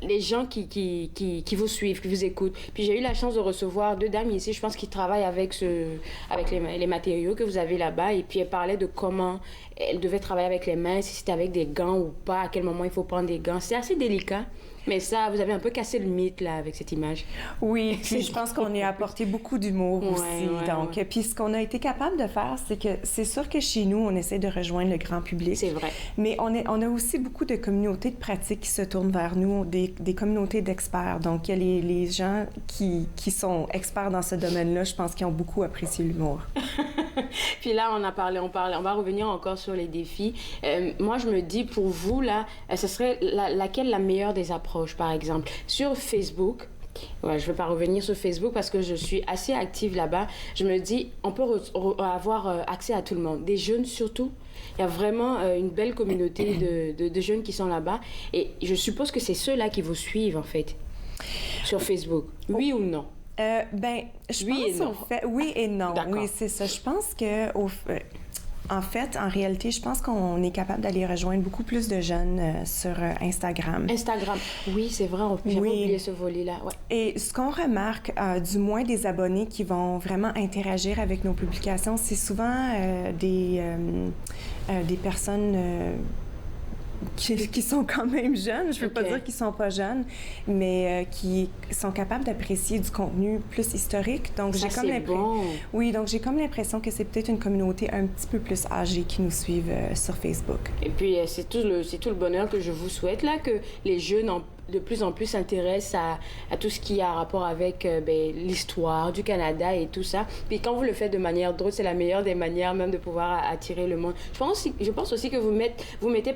les gens qui vous suivent, qui vous écoutent. Puis j'ai eu la chance de recevoir 2 dames ici, je pense, qui travaillent avec les matériaux que vous avez là-bas. Et puis elles parlaient de comment elles devaient travailler avec les mains, si c'était avec des gants ou pas, à quel moment il faut prendre des gants. C'est assez délicat. Mais ça, vous avez un peu cassé le mythe, là, avec cette image.
Oui, puis je pense qu'on y a apporté beaucoup d'humour aussi. Donc, puis ce qu'on a été capable de faire, c'est que c'est sûr que chez nous, on essaie de rejoindre le grand public.
C'est vrai.
Mais on a aussi beaucoup de communautés de pratique qui se tournent vers nous, des communautés d'experts. Donc, il y a les gens qui sont experts dans ce domaine-là, je pense qu'ils ont beaucoup apprécié l'humour.
Puis là, on va revenir encore sur les défis. Moi, je me dis, pour vous, là, ce serait laquelle la meilleure des approches, par exemple? Sur Facebook, je ne vais pas revenir sur Facebook parce que je suis assez active là-bas. Je me dis, on peut avoir accès à tout le monde, des jeunes surtout. Il y a vraiment une belle communauté de jeunes qui sont là-bas. Et je suppose que c'est ceux-là qui vous suivent, en fait, sur Facebook. Oui ou non?
Oui et non. Oui, c'est ça. Je pense que... En réalité, je pense qu'on est capable d'aller rejoindre beaucoup plus de jeunes sur Instagram.
Instagram, oui, c'est vrai, j'avais oublié ce volet-là. Ouais.
Et ce qu'on remarque, du moins des abonnés qui vont vraiment interagir avec nos publications, c'est souvent des personnes qui sont quand même jeunes. Je ne veux pas dire qu'ils ne sont pas jeunes, mais qui sont capables d'apprécier du contenu plus historique. Donc, j'ai comme Oui, donc j'ai comme l'impression que c'est peut-être une communauté un petit peu plus âgée qui nous suivent sur Facebook.
Et puis, c'est tout le bonheur que je vous souhaite, là, que les jeunes de plus en plus s'intéressent à tout ce qui a rapport avec l'histoire du Canada et tout ça. Puis quand vous le faites de manière drôle, c'est la meilleure des manières même de pouvoir attirer le monde. Je pense aussi que vous mettez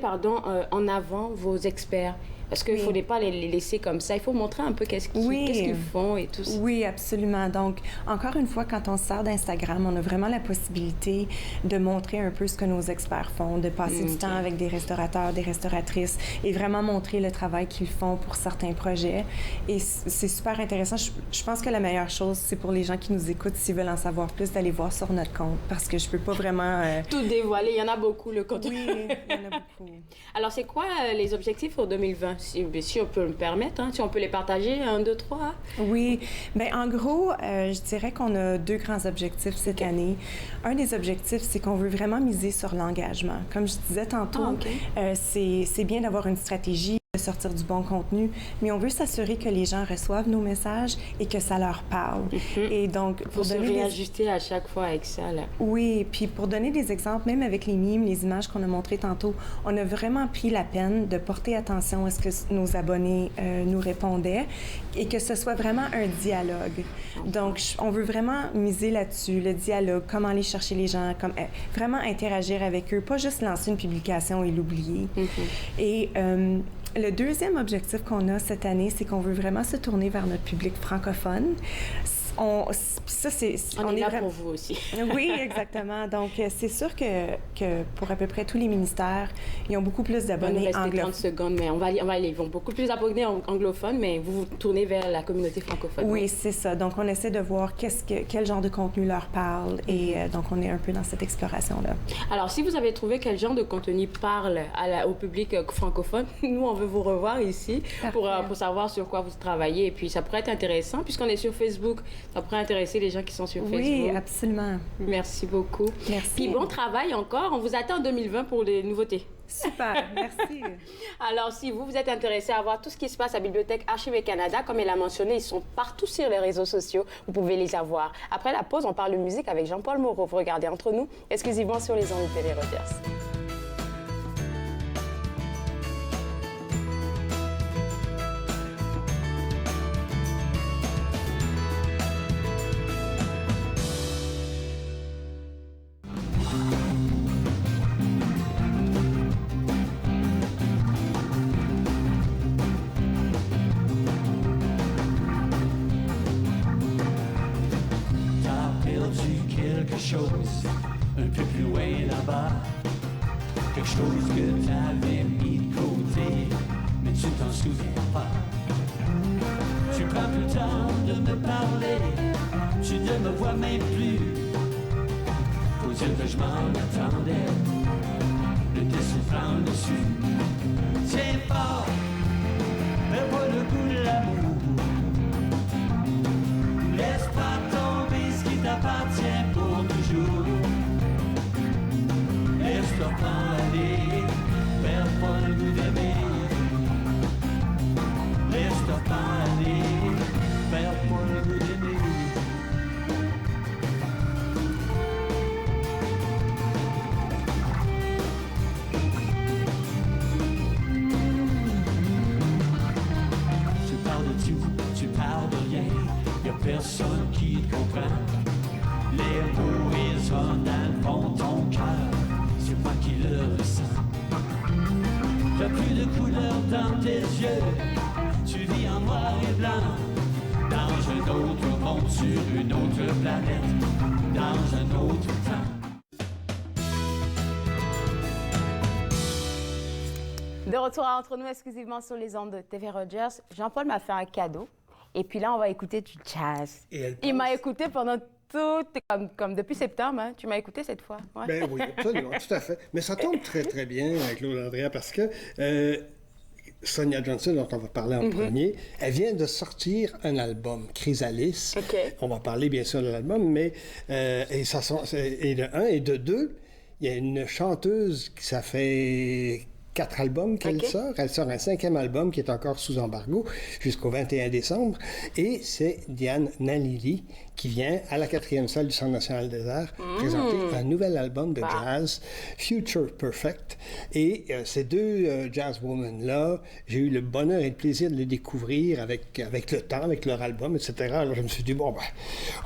en avant vos experts. Parce qu'il ne faudrait pas les laisser comme ça. Il faut montrer un peu qu'est-ce qu'ils font et tout ça.
Oui, absolument. Donc, encore une fois, quand on sort d'Instagram, on a vraiment la possibilité de montrer un peu ce que nos experts font, de passer du temps avec des restaurateurs, des restauratrices et vraiment montrer le travail qu'ils font pour certains projets. Et c'est super intéressant. Je pense que la meilleure chose, c'est pour les gens qui nous écoutent, s'ils veulent en savoir plus, d'aller voir sur notre compte parce que je ne peux pas vraiment...
Tout dévoiler. Il y en a beaucoup, le compte.
Oui, il y en a beaucoup.
Alors, c'est quoi les objectifs pour 2020? Si on peut me permettre, si on peut les partager, 1, 2, 3.
Oui. Bien, en gros, je dirais qu'on a 2 grands objectifs cette année. Un des objectifs, c'est qu'on veut vraiment miser sur l'engagement. Comme je disais tantôt, c'est bien d'avoir une stratégie, de sortir du bon contenu, mais on veut s'assurer que les gens reçoivent nos messages et que ça leur parle. Et donc,
pour se réajuster à chaque fois avec ça, là.
Oui, puis pour donner des exemples, même avec les mimes, les images qu'on a montrées tantôt, on a vraiment pris la peine de porter attention à ce que nos abonnés nous répondaient et que ce soit vraiment un dialogue. Donc, on veut vraiment miser là-dessus, le dialogue, comment aller chercher les gens, vraiment interagir avec eux, pas juste lancer une publication et l'oublier. Et le deuxième objectif qu'on a cette année, c'est qu'on veut vraiment se tourner vers notre public francophone. On
est là pour vous aussi.
Oui, exactement. Donc, c'est sûr que pour à peu près tous les ministères, ils ont beaucoup plus d'abonnés anglophones.
30 secondes, mais on va aller. Ils vont beaucoup plus d'abonnés anglophones, mais vous vous tournez vers la communauté francophone.
Oui, c'est ça. Donc, on essaie de voir quel genre de contenu leur parle. Et donc, on est un peu dans cette exploration-là.
Alors, si vous avez trouvé quel genre de contenu parle au public francophone, nous, on veut vous revoir ici pour savoir sur quoi vous travaillez. Et puis, ça pourrait être intéressant, puisqu'on est sur Facebook. Ça pourrait intéresser les gens qui sont sur Facebook.
Oui, absolument.
Merci beaucoup.
Merci.
Puis bon travail encore. On vous attend en 2020 pour les nouveautés.
Super, merci.
Alors, si vous êtes intéressé à voir tout ce qui se passe à la Bibliothèque Archives Canada, comme elle a mentionné, ils sont partout sur les réseaux sociaux. Vous pouvez les avoir. Après la pause, on parle de musique avec Jean-Paul Moreau. Vous regardez Entre nous, exclusivement sur les ondes de Télé Rogers.
Un peu plus loin là-bas, quelque chose que t'avais mis de côté, mais tu t'en souviens pas. Tu prends plus le temps de me parler, tu ne me vois même plus. Faut dire que je m'en attendais, le dessin prend le dessus. Tiens fort, perds pas le goût de l'amour. Laisse pas tomber ce qui t'appartient pour toujours. Laisse-toi pas aller, perds pas le goût d'aimer. Laisse-toi pas aller, perds pas le goût d'aimer. Tu parles de tout, tu parles de rien, y'a personne qui te comprend. Les mots résonnent dans le fond de ton cœur, c'est moi qui le ressens. T'as plus de couleur dans tes yeux, tu vis en noir et blanc. Dans un autre monde, sur une autre planète, dans un autre temps.
De retour à Entre nous, exclusivement sur les ondes de TV Rogers. Jean-Paul m'a fait un cadeau. Et puis là, on va écouter du jazz. Il m'a écouté pendant tout, comme depuis septembre. Hein. Tu m'as écouté cette fois. Ouais.
Ben oui, absolument, tout à fait. Mais ça tombe très, très bien, Claude Andrea, parce que Sonia Johnson, dont on va parler en premier, elle vient de sortir un album, Chrysalis.
Okay.
On va parler, bien sûr, de l'album, mais et de un, et de deux, il y a une chanteuse qui ça fait 4 albums qu'elle sort. Elle sort un 5e album qui est encore sous embargo jusqu'au 21 décembre. Et c'est Diane Nalili qui vient à la 4e salle du Centre national des arts présenter un nouvel album de jazz, Future Perfect. Et ces deux jazzwomen-là, j'ai eu le bonheur et le plaisir de les découvrir avec le temps, avec leur album, etc. Alors je me suis dit, bon, ben,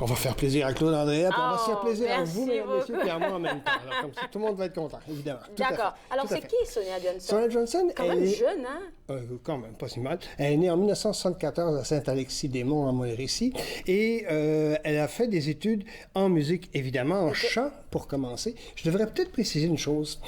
on va faire plaisir à Claude Andréa, puis on va se faire plaisir à vous, mesdames, messieurs, puis à moi en même temps. Alors, comme ça, tout le monde va être content, évidemment.
D'accord. Alors, c'est qui Sonia Johnson?
Sonia Johnson,
quand même jeune, hein?
Quand même, pas si mal. Elle est née en 1974 à Saint-Alexis-des-Monts, en Mauricie, et elle a fait des études en musique, évidemment, en chant, pour commencer. Je devrais peut-être préciser une chose.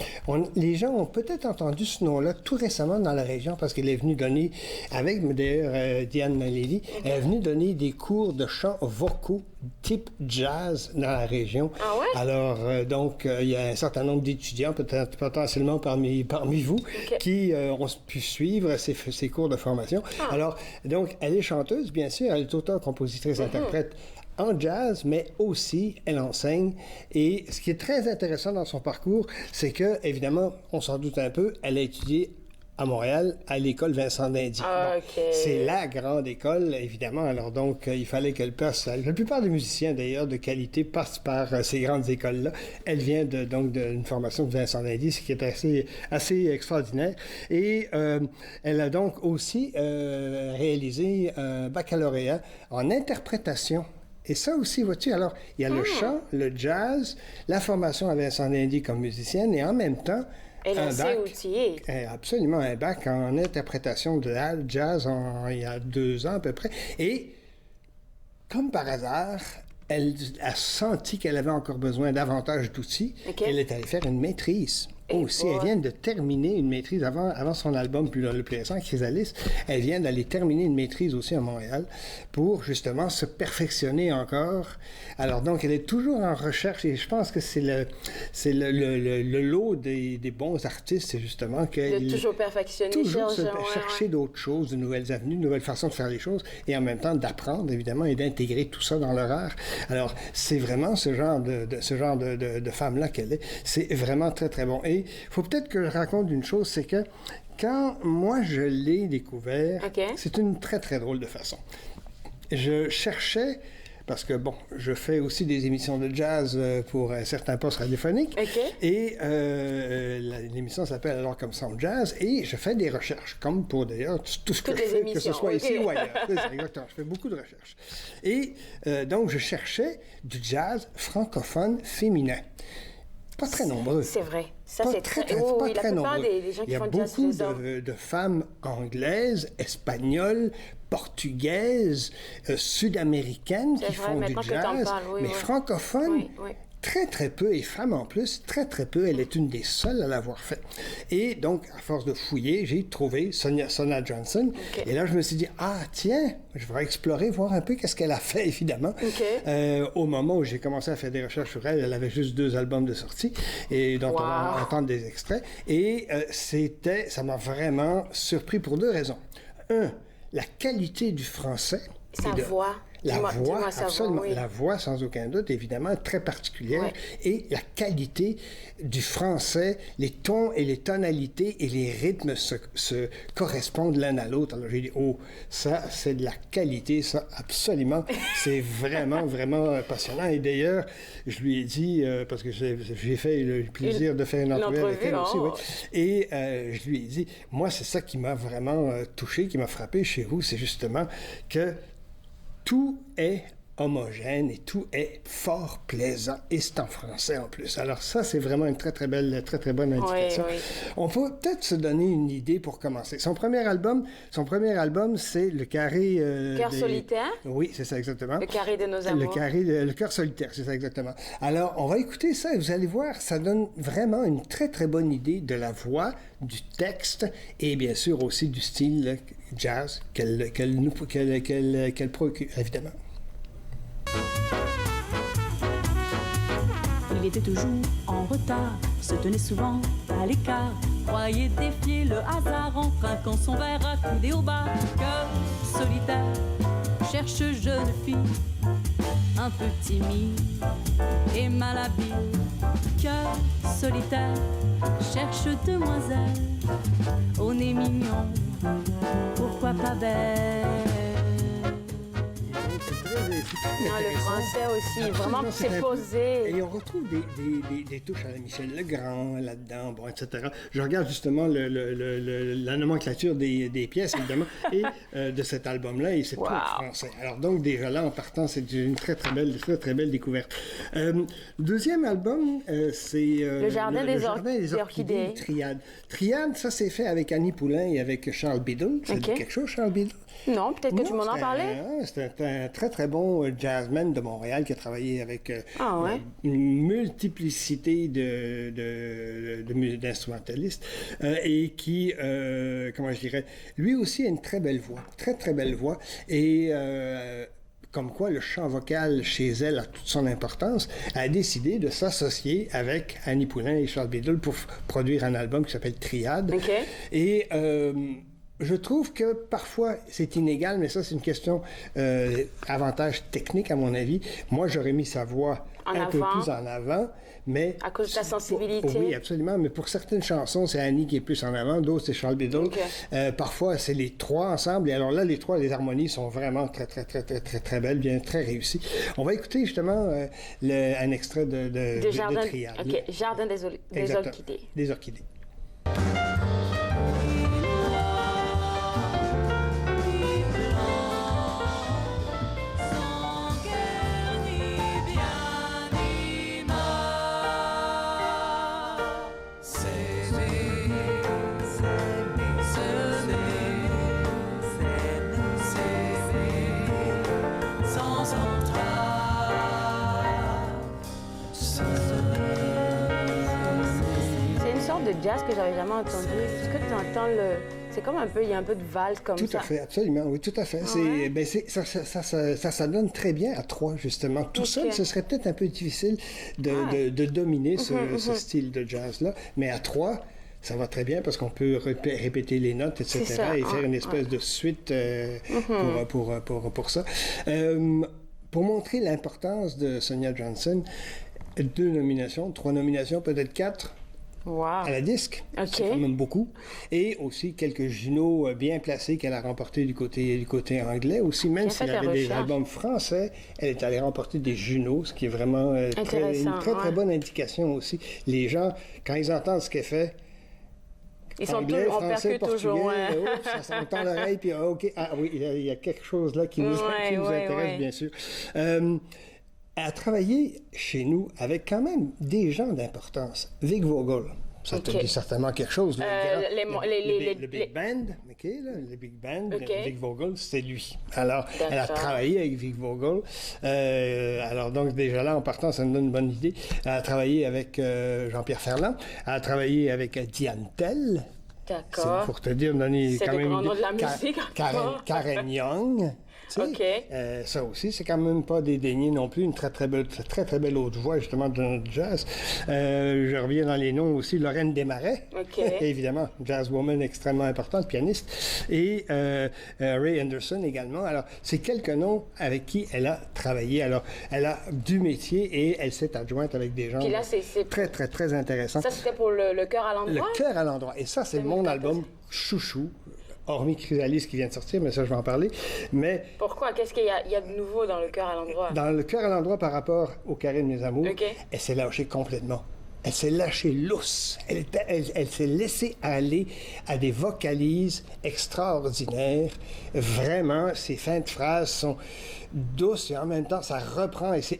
Les gens ont peut-être entendu ce nom-là tout récemment dans la région, parce qu'elle est venue donner, avec d'ailleurs Diane Nalili, elle est venue donner des cours de chant vocaux type jazz dans la région.
Ah ouais?
Alors, donc, il y a un certain nombre d'étudiants, peut-être potentiellement parmi vous, qui ont pu suivre ces cours de formation. Alors, donc, elle est chanteuse, bien sûr, elle est auteure, compositrice, interprète en jazz, mais aussi elle enseigne. Et ce qui est très intéressant dans son parcours, c'est que, évidemment, on s'en doute un peu, elle a étudié à Montréal, à l'école Vincent d'Indy. C'est la grande école, évidemment. Alors donc, il fallait qu'elle passe. La plupart des musiciens, d'ailleurs, de qualité, passent par ces grandes écoles-là. Elle vient donc d'une formation de Vincent d'Indy, ce qui est assez extraordinaire. Et elle a donc aussi réalisé un baccalauréat en interprétation. Et ça aussi, vois-tu, alors, il y a le chant, le jazz, la formation à Vincent d'Indy comme musicienne, et en même temps,
elle est assez outillée.
Absolument, un bac en interprétation de jazz il y a 2 ans à peu près. Et, comme par hasard, elle a senti qu'elle avait encore besoin davantage d'outils. Elle est allée faire une maîtrise. Aussi, elle vient de terminer une maîtrise avant son album le plus récent, Chrysalis. Elle vient d'aller terminer une maîtrise aussi à Montréal pour justement se perfectionner encore. Alors donc, elle est toujours en recherche et je pense que c'est le lot des bons artistes, c'est justement qu'elle
de toujours perfectionner,
chercher d'autres choses, de nouvelles avenues, de nouvelles façons de faire les choses et en même temps d'apprendre évidemment et d'intégrer tout ça dans leur art. Alors, c'est vraiment ce genre de femme-là qu'elle est. C'est vraiment très très bon. Et il faut peut-être que je raconte une chose, c'est que quand moi je l'ai découvert, c'est une très très drôle de façon. Je cherchais, parce que bon, je fais aussi des émissions de jazz pour certains postes radiophoniques, et l'émission s'appelle Alors comme ça en jazz, et je fais des recherches, comme pour d'ailleurs tout ce que je fais, que ce soit ici ou ailleurs. C'est ça, exactement, je fais beaucoup de recherches. Et donc je cherchais du jazz francophone féminin. Pas très nombreux.
C'est vrai. Ça,
pas
c'est
très,
très...
pas très nombreux.
Des gens qui font du jazz,
il y a beaucoup de femmes anglaises, espagnoles, portugaises, sud-américaines qui font du jazz, mais francophones, très, très peu, et femmes en plus, très, très peu. Elle est une des seules à l'avoir fait. Et donc, à force de fouiller, j'ai trouvé Sonia Johnson. Et là, je me suis dit, ah, tiens, je vais explorer, voir un peu qu'est-ce qu'elle a fait, évidemment. Au moment où j'ai commencé à faire des recherches sur elle, elle avait juste 2 albums de sortie, et dont on va entendre des extraits. Et ça m'a vraiment surpris pour 2 raisons. 1, la qualité du français.
Sa voix.
La voix, absolument. La voix, sans aucun doute, évidemment, très particulière. Et la qualité du français, les tons et les tonalités et les rythmes se correspondent l'un à l'autre. Alors j'ai dit, oh, ça, c'est de la qualité, ça, absolument. C'est vraiment, vraiment passionnant. Et d'ailleurs, je lui ai dit, parce que j'ai fait le plaisir de faire une entrevue avec elle aussi, et je lui ai dit, moi, c'est ça qui m'a vraiment touché, qui m'a frappé chez vous, c'est justement que tout est homogène et tout est fort plaisant et c'est en français en plus. Alors ça, c'est vraiment une très, très belle, très, très bonne indication. On peut peut-être se donner une idée pour commencer. Son premier album, c'est Le Carré...
Cœur solitaire?
Oui, c'est ça, exactement.
Le Carré de nos amours.
Le Cœur solitaire, c'est ça, exactement. Alors, on va écouter ça et vous allez voir, ça donne vraiment une très, très bonne idée de la voix, du texte et bien sûr aussi du style jazz qu'elle procure, évidemment.
Il était toujours en retard, se tenait souvent à l'écart, croyait défier le hasard en trinquant son verre accoudé au bar. Cœur solitaire, cherche jeune fille, un peu timide et malhabile, cœur solitaire, cherche demoiselle, au nez mignon, pourquoi pas belle.
Le français aussi, vraiment, c'est posé.
Et on retrouve des touches à la Michel Legrand là-dedans, bon, etc. Je regarde justement la nomenclature des pièces, évidemment, et de cet album-là, et c'est tout français. Alors donc, déjà là, en partant, c'est une très belle découverte. Deuxième album, c'est
Le Jardin des Orchidées.
Triade, ça c'est fait avec Annie Poulain et avec Charles Biddle. Ça dit quelque chose, Charles Biddle?
Non, peut-être que tu m'en as parlé.
C'est un très bon jazzman de Montréal qui a travaillé avec une multiplicité d'instrumentalistes et qui, comment je dirais, lui aussi a une très belle voix, très belle voix. Et comme quoi le chant vocal chez elle a toute son importance, a décidé de s'associer avec Annie Poulain et Charles Biddle pour produire un album qui s'appelle Triade. Et je trouve que parfois c'est inégal, mais ça c'est une question avantage technique à mon avis. Moi j'aurais mis sa voix peu plus en avant, mais
à cause de ta sensibilité.
Oui, absolument. Mais pour certaines chansons, c'est Annie qui est plus en avant, d'autres c'est Charles Biddle. Parfois c'est les trois ensemble. Et alors là, les harmonies sont vraiment très belles, bien très réussies. On va écouter justement un extrait de Triade.
Jardin des Orchidées.
Des Orchidées.
De jazz que j'avais jamais entendu. Est-ce que tu entends c'est comme un peu, il y a un peu de valse comme ça.
Tout à fait, absolument, oui, tout à fait. Ça donne très bien à trois, justement. Tout seul, ce serait peut-être un peu difficile de dominer ce style de jazz-là, mais à trois, ça va très bien parce qu'on peut répéter les notes, etc. et faire une espèce de suite pour ça. Pour montrer l'importance de Sonia Johnson, 2 nominations, 3 nominations, peut-être 4. À la disque, c'est quand même beaucoup. Et aussi quelques Juno bien placés qu'elle a remportés du côté anglais. Aussi, même s'il y avait des albums français, elle est allée remporter des Juno, ce qui est vraiment une très bonne indication aussi. Les gens, quand ils entendent ce qu'elle fait,
ils
anglais,
sont
français, portugais,
toujours.
Ça s'entend l'oreille, puis il y a quelque chose là qui nous intéresse, bien sûr. Elle a travaillé chez nous avec quand même des gens d'importance. Vic Vogel, ça te dit certainement quelque chose. Le Big Band, le Big Band, Vic Vogel, c'est lui. Alors, elle a travaillé avec Vic Vogel. Alors, donc, déjà là, en partant, ça me donne une bonne idée. Elle a travaillé avec Jean-Pierre Ferland. Elle a travaillé avec Diane Tell.
D'accord.
C'est pour te dire, donner quand même
de la musique.
Karen Young. Ça aussi, c'est quand même pas dédaigné non plus. Une très belle haute voix, justement, de notre jazz. Je reviens dans les noms aussi. Lorraine Desmarais, évidemment, jazzwoman extrêmement importante, pianiste. Et Ray Anderson également. Alors, c'est quelques noms avec qui elle a travaillé. Alors, elle a du métier et elle s'est adjointe avec des gens très intéressants.
Ça, c'était pour le cœur à l'endroit?
Le cœur à l'endroit. Et ça, c'est mon album chouchou. Hormis Chrysalis qui vient de sortir, mais ça, je vais en parler. Mais
pourquoi? Qu'est-ce qu'il y a de nouveau dans le cœur à l'endroit? Dans
le cœur à l'endroit par rapport au Carré de mes amours, elle s'est lâchée complètement. Elle s'est lâchée lousse. Elle s'est laissée aller à des vocalises extraordinaires. Vraiment, ses fins de phrases sont douces et en même temps, ça reprend et ça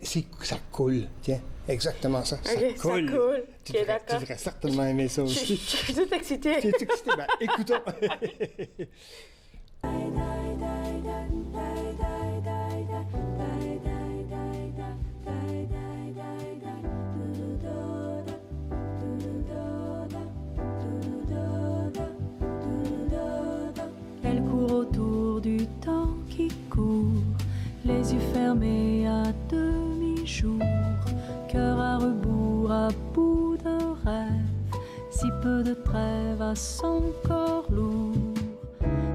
coule. Tiens, exactement ça. Ça coule.
Ça coule.
Tu devrais certainement aimer ça aussi.
Je suis toute excitée.
Tu es excitée? Ben, écoutons.
Elle court autour du temps qui court, les yeux fermés à demi-jour, cœur à rebours, à bout de rêve, si peu de trêve à son corps lourd.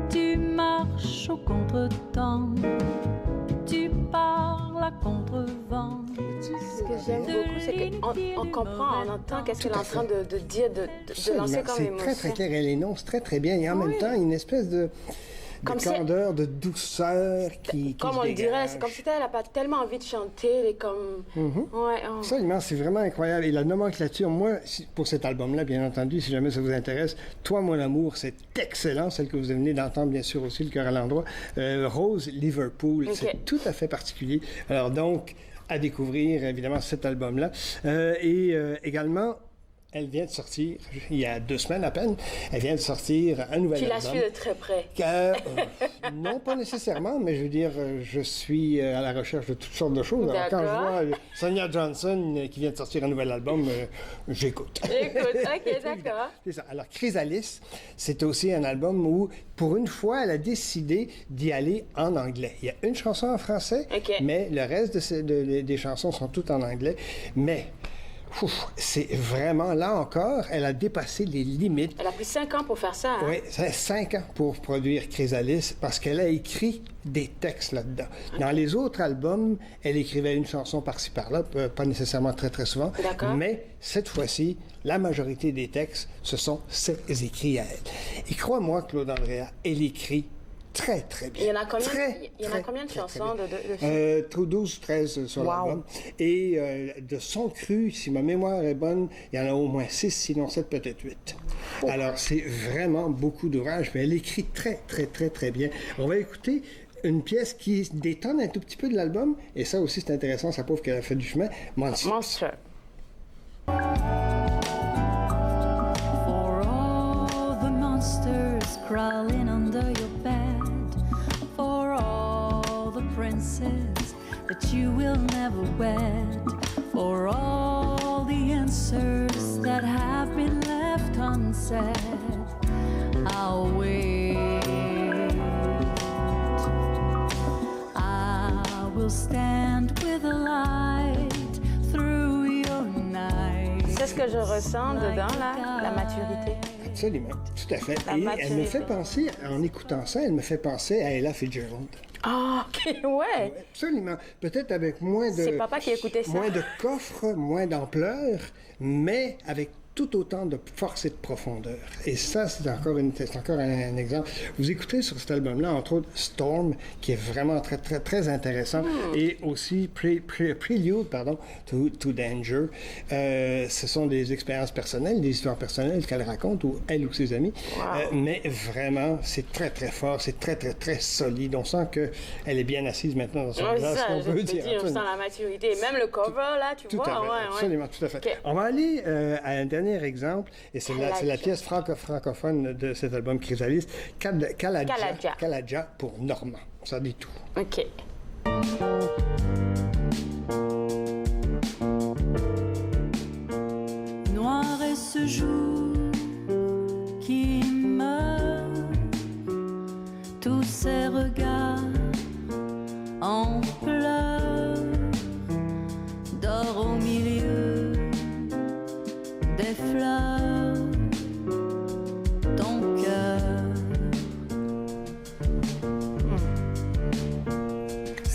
Tu marches au contre-temps, tu parles à contre-vent.
c'est qu'on comprend, on entend qu'est-ce qu'elle est en train de dire, de lancer comme émotion.
C'est très, très clair. Elle énonce très, très bien. Et en même temps, une espèce de candeur, de douceur qui
comme on le dirait, c'est comme si elle n'a pas tellement envie de chanter. Elle est comme...
Absolument, c'est vraiment incroyable. Et la nomenclature, moi, pour cet album-là, bien entendu, si jamais ça vous intéresse, Toi, mon amour, c'est excellent. Celle que vous venez d'entendre, bien sûr, aussi, Le cœur à l'endroit. Rose, Liverpool, c'est tout à fait particulier. Alors donc, à découvrir, évidemment, cet album-là. Également... Elle vient de sortir, il y a 2 semaines à peine, elle vient de sortir un nouvel album.
Tu la suis de très près.
Non, pas nécessairement, mais je veux dire, je suis à la recherche de toutes sortes de choses. Alors, quand je vois Sonia Johnson qui vient de sortir un nouvel album, j'écoute.
OK, d'accord.
C'est ça. Alors, Chrysalis, c'est aussi un album où, pour une fois, elle a décidé d'y aller en anglais. Il y a une chanson en français, mais le reste des chansons sont toutes en anglais. Mais... c'est vraiment, là encore, elle a dépassé les limites.
Elle a pris 5 ans pour faire ça. Hein?
Oui, 5 ans pour produire Chrysalis, parce qu'elle a écrit des textes là-dedans. Dans les autres albums, elle écrivait une chanson par-ci, par-là, pas nécessairement très, très souvent. Mais cette fois-ci, la majorité des textes, ce sont ses écrits à elle. Et crois-moi, Claude Andrea, elle écrit très, très bien.
Il y en a combien de chansons de
12 ou 13 sur l'album. Et de son cru, si ma mémoire est bonne, il y en a au moins 6, sinon 7, peut-être 8. Alors, c'est vraiment beaucoup d'ouvrages, mais elle écrit très, très, très, très bien. On va écouter une pièce qui détonne un tout petit peu de l'album, et ça aussi, c'est intéressant, ça prouve qu'elle a fait du chemin. Monster.
For all the monsters crawling under your bed, for all the princes that you will never wed, for all the answers that have been left unsaid, I'll wait. I will stand with a light through your night.
C'est ce que je ressens dedans, là, la maturité.
Absolument, tout à fait. Et elle me fait penser, en écoutant ça, elle me fait penser à Ella Fitzgerald.
Ah, OK, ouais.
Absolument. Peut-être avec moins de...
C'est papa qui écoutait ça.
Moins de coffre, moins d'ampleur, mais avec tout autant de force et de profondeur. Et ça, c'est encore un exemple. Vous écoutez sur cet album-là, entre autres, Storm, qui est vraiment très, très, très intéressant, et aussi Prelude, to Danger. Ce sont des expériences personnelles, des histoires personnelles qu'elle raconte, ou elle ou ses amis. Mais vraiment, c'est très, très fort, c'est très, très, très solide. On sent qu'elle est bien assise maintenant dans son place, on peut dire.
On sent la maturité. Même le cover, là, tu vois.
Absolument, tout à fait. Okay. On va aller à un dernier exemple, et c'est la pièce francophone de cet album Chrysalis, Kaladja pour Normand. Ça dit tout.
OK.
Noir est ce jour qui meurt, tous ces regards en pleurs, d'or au milieu des fleurs, ton cœur.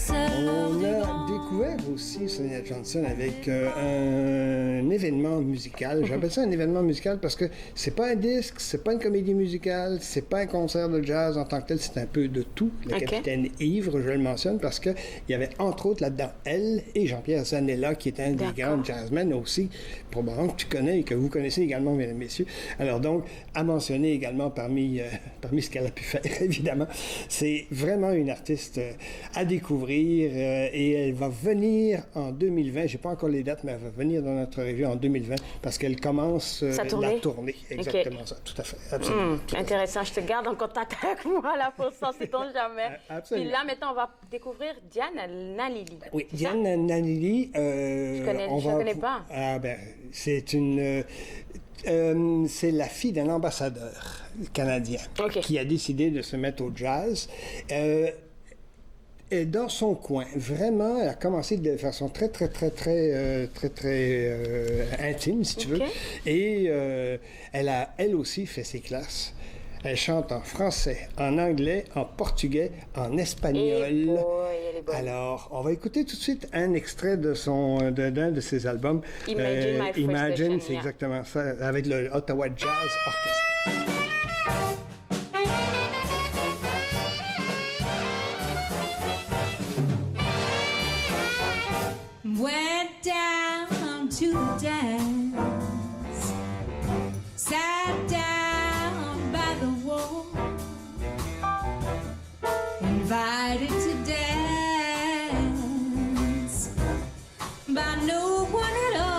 On a découvert aussi Sonia Johnson avec un événement musical. J'appelle ça un événement musical parce que c'est pas un disque, c'est pas une comédie musicale, c'est pas un concert de jazz en tant que tel, c'est un peu de tout. Le capitaine Ivre, je le mentionne parce que il y avait entre autres là-dedans elle et Jean-Pierre Zanella qui est un des grands jazzmen aussi, probablement que tu connais et que vous connaissez également, mesdames et messieurs. Alors donc, à mentionner également parmi ce qu'elle a pu faire, évidemment. C'est vraiment une artiste à découvrir et elle va venir en 2020. J'ai pas encore les dates, mais elle va venir dans notre région en 2020 parce qu'elle commence la tournée. Exactement ça, tout à fait. Absolument.
Intéressant. Je te garde en contact avec moi là pour ça, sait-on jamais.
Absolument.
Puis là, maintenant, on va découvrir Diane Nalili.
Oui, Diane Nalili.
Je ne connais pas.
Ah ben, c'est une... c'est la fille d'un ambassadeur canadien qui a décidé de se mettre au jazz. Et dans son coin, vraiment, elle a commencé de façon très intime, si tu veux. Et elle a, elle aussi, fait ses classes. Elle chante en français, en anglais, en portugais, en espagnol.
album?
Alors, on va écouter tout de suite un extrait d'un de ses albums.
Imagine My First
Imagine,
Session,
c'est
yeah.
exactement ça, avec le Ottawa Jazz Orchestra.
Went down to the dance, sat down by the wall, invited to dance by no one at all.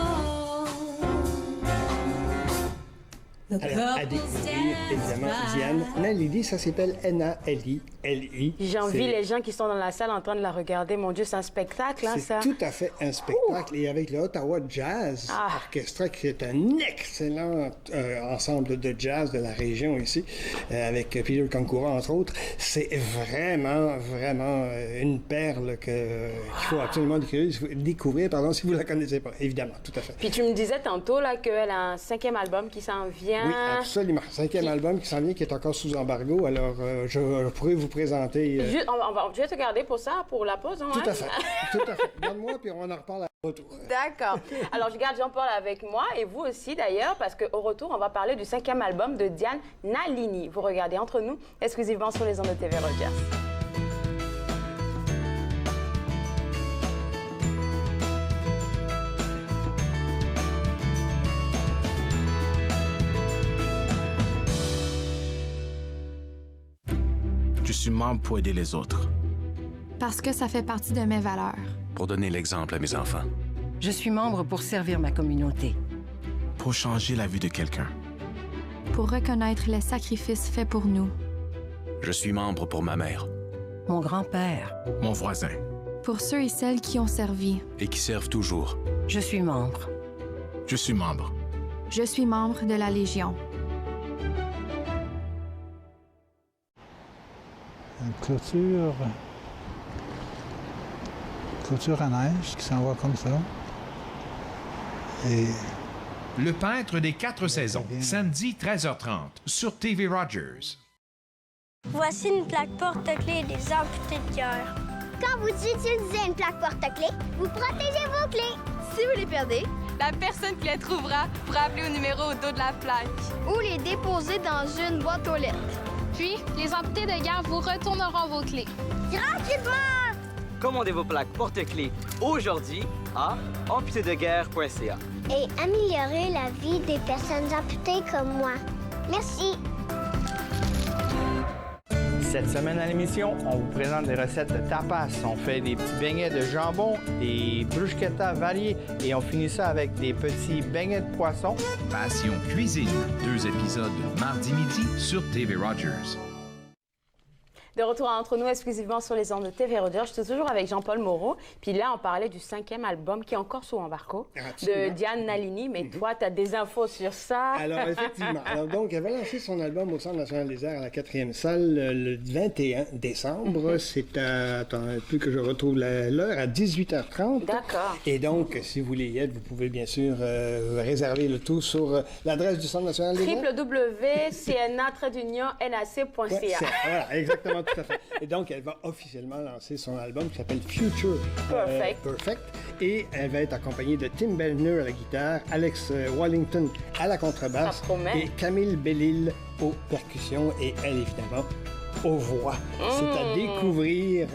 The
Alors, à
couples
découvrir, évidemment, Diane Nalini, ça s'appelle N-A-L-I-L-I.
J'envie les gens qui sont dans la salle en train de la regarder. Mon Dieu, c'est un spectacle, hein, ça?
C'est tout à fait un spectacle. Et avec le Ottawa Jazz Orchestra, qui est un excellent ensemble de jazz de la région ici, avec Peter Kankura, entre autres, c'est vraiment une perle qu'il faut absolument découvrir, si vous ne la connaissez pas, évidemment, tout à fait.
Puis tu me disais tantôt là, qu'elle a un 5e album qui s'en vient.
Oui, absolument. 5e album qui s'en vient, qui est encore sous embargo. Alors, je pourrais vous présenter...
Je vais te garder pour ça, pour la pause. Hein,
Tout à fait. Tout à fait. Garde-moi, puis on en reparle à retour.
D'accord. Alors, je garde Jean-Paul avec moi et vous aussi d'ailleurs, parce qu'au retour, on va parler du 5e album de Diane Nalini. Vous regardez Entre nous, exclusivement sur les ondes de TV Rogers.
Je suis membre pour aider les autres.
Parce que ça fait partie de mes valeurs.
Pour donner l'exemple à mes enfants.
Je suis membre pour servir ma communauté.
Pour changer la vie de quelqu'un.
Pour reconnaître les sacrifices faits pour nous.
Je suis membre pour ma mère.
Mon grand-père.
Mon voisin.
Pour ceux et celles qui ont servi.
Et qui servent toujours.
Je suis membre.
Je suis membre.
Je suis membre de la Légion.
Une clôture à neige qui s'en va comme ça. Et
Le peintre des 4 saisons, samedi 13h30 sur TV Rogers.
Voici une plaque porte-clés des amputés de cœur. Quand vous utilisez une plaque porte-clés, vous protégez vos clés. Si vous les perdez,
la personne qui les trouvera pourra appeler au numéro au dos de la plaque.
Ou les déposer dans une boîte aux lettres.
Puis, les amputés de guerre vous retourneront vos clés.
Gratuitement!
Commandez vos plaques porte-clés aujourd'hui à amputédeguerre.ca.
Et améliorer la vie des personnes amputées comme moi. Merci!
Cette semaine à l'émission, on vous présente des recettes de tapas. On fait des petits beignets de jambon, des bruschettas variés et on finit ça avec des petits beignets de poisson.
Passion cuisine, 2 épisodes mardi midi sur TV Rogers.
De retour à Entre nous, exclusivement sur les ondes de TV Rogers. Je suis toujours avec Jean-Paul Moreau. Puis là, on parlait du 5e album qui est encore sous embargo de Diane Nalini. Mais toi, tu as des infos sur ça.
Alors, effectivement. Donc, elle va lancer son album au Centre national des arts à la 4e salle le 21 décembre. C'est à... Attends un peu que je retrouve l'heure, à 18h30.
D'accord.
Et donc, si vous voulez y être, vous pouvez bien sûr réserver le tout sur l'adresse du Centre national des arts.
www.cna-nac.ca.
Voilà, exactement. Tout à fait. Et donc, elle va officiellement lancer son album qui s'appelle Future Perfect. Et elle va être accompagnée de Tim Bellner à la guitare, Alex Wallington à la contrebasse et Camille Bellil aux percussions et elle, évidemment, aux voix. C'est à découvrir.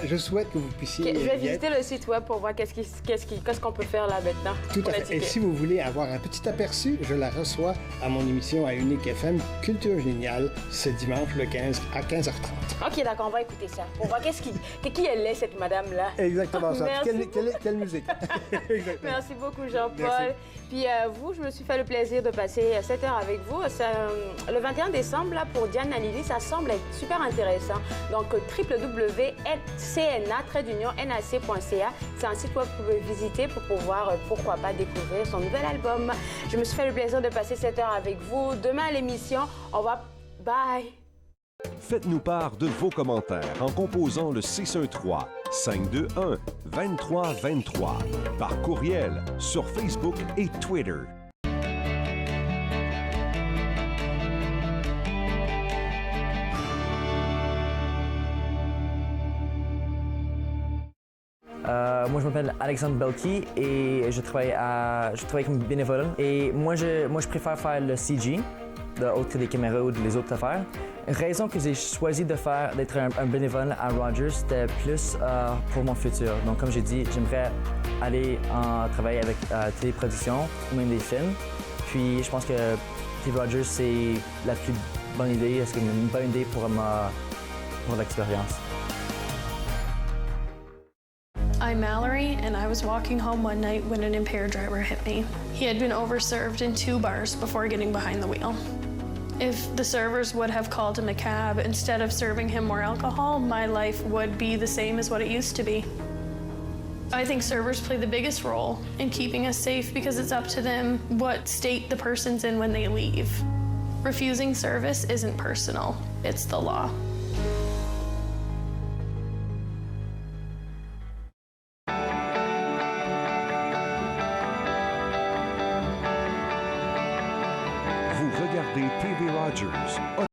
Je souhaite que vous puissiez...
Je vais visiter le site web pour voir qu'est-ce qu'on peut faire là maintenant.
Tout à fait. Et si vous voulez avoir un petit aperçu, je la reçois à mon émission à Unique FM, Culture Géniale, ce dimanche le 15 à 15h30.
OK, d'accord, on va écouter ça. On va qui elle est, cette madame-là.
Exactement ça. Quelle musique.
Merci beaucoup, Jean-Paul. Puis vous, je me suis fait le plaisir de passer 7 heures avec vous. Le 21 décembre, là, pour Diane Nalini, ça semble être super intéressant. Donc, www.cna-nac.ca. C'est un site web que vous pouvez visiter pour pouvoir, pourquoi pas, découvrir son nouvel album. Je me suis fait le plaisir de passer 7 heures avec vous. Demain à l'émission, on va... Bye!
Faites-nous part de vos commentaires en composant le 613-521-2323 par courriel sur Facebook et Twitter.
Moi, je m'appelle Alexandre Belki et je travaille comme bénévole. Et moi, je préfère faire le CG, autre que des caméras ou les autres affaires. La raison que j'ai choisi d'être un bénévole à Rogers, c'était plus pour mon futur. Donc, comme j'ai dit, j'aimerais aller travailler avec téléproduction ou même des films. Puis, je pense que TV Rogers, c'est la plus bonne idée. C'est une bonne idée pour l'expérience.
I'm Mallory, and I was walking home one night when an impaired driver hit me. He had been overserved in 2 bars before getting behind the wheel. If the servers would have called him a cab instead of serving him more alcohol, my life would be the same as what it used to be. I think servers play the biggest role in keeping us safe because it's up to them what state the person's in when they leave. Refusing service isn't personal, it's the law.
Vous regardez TV Rogers.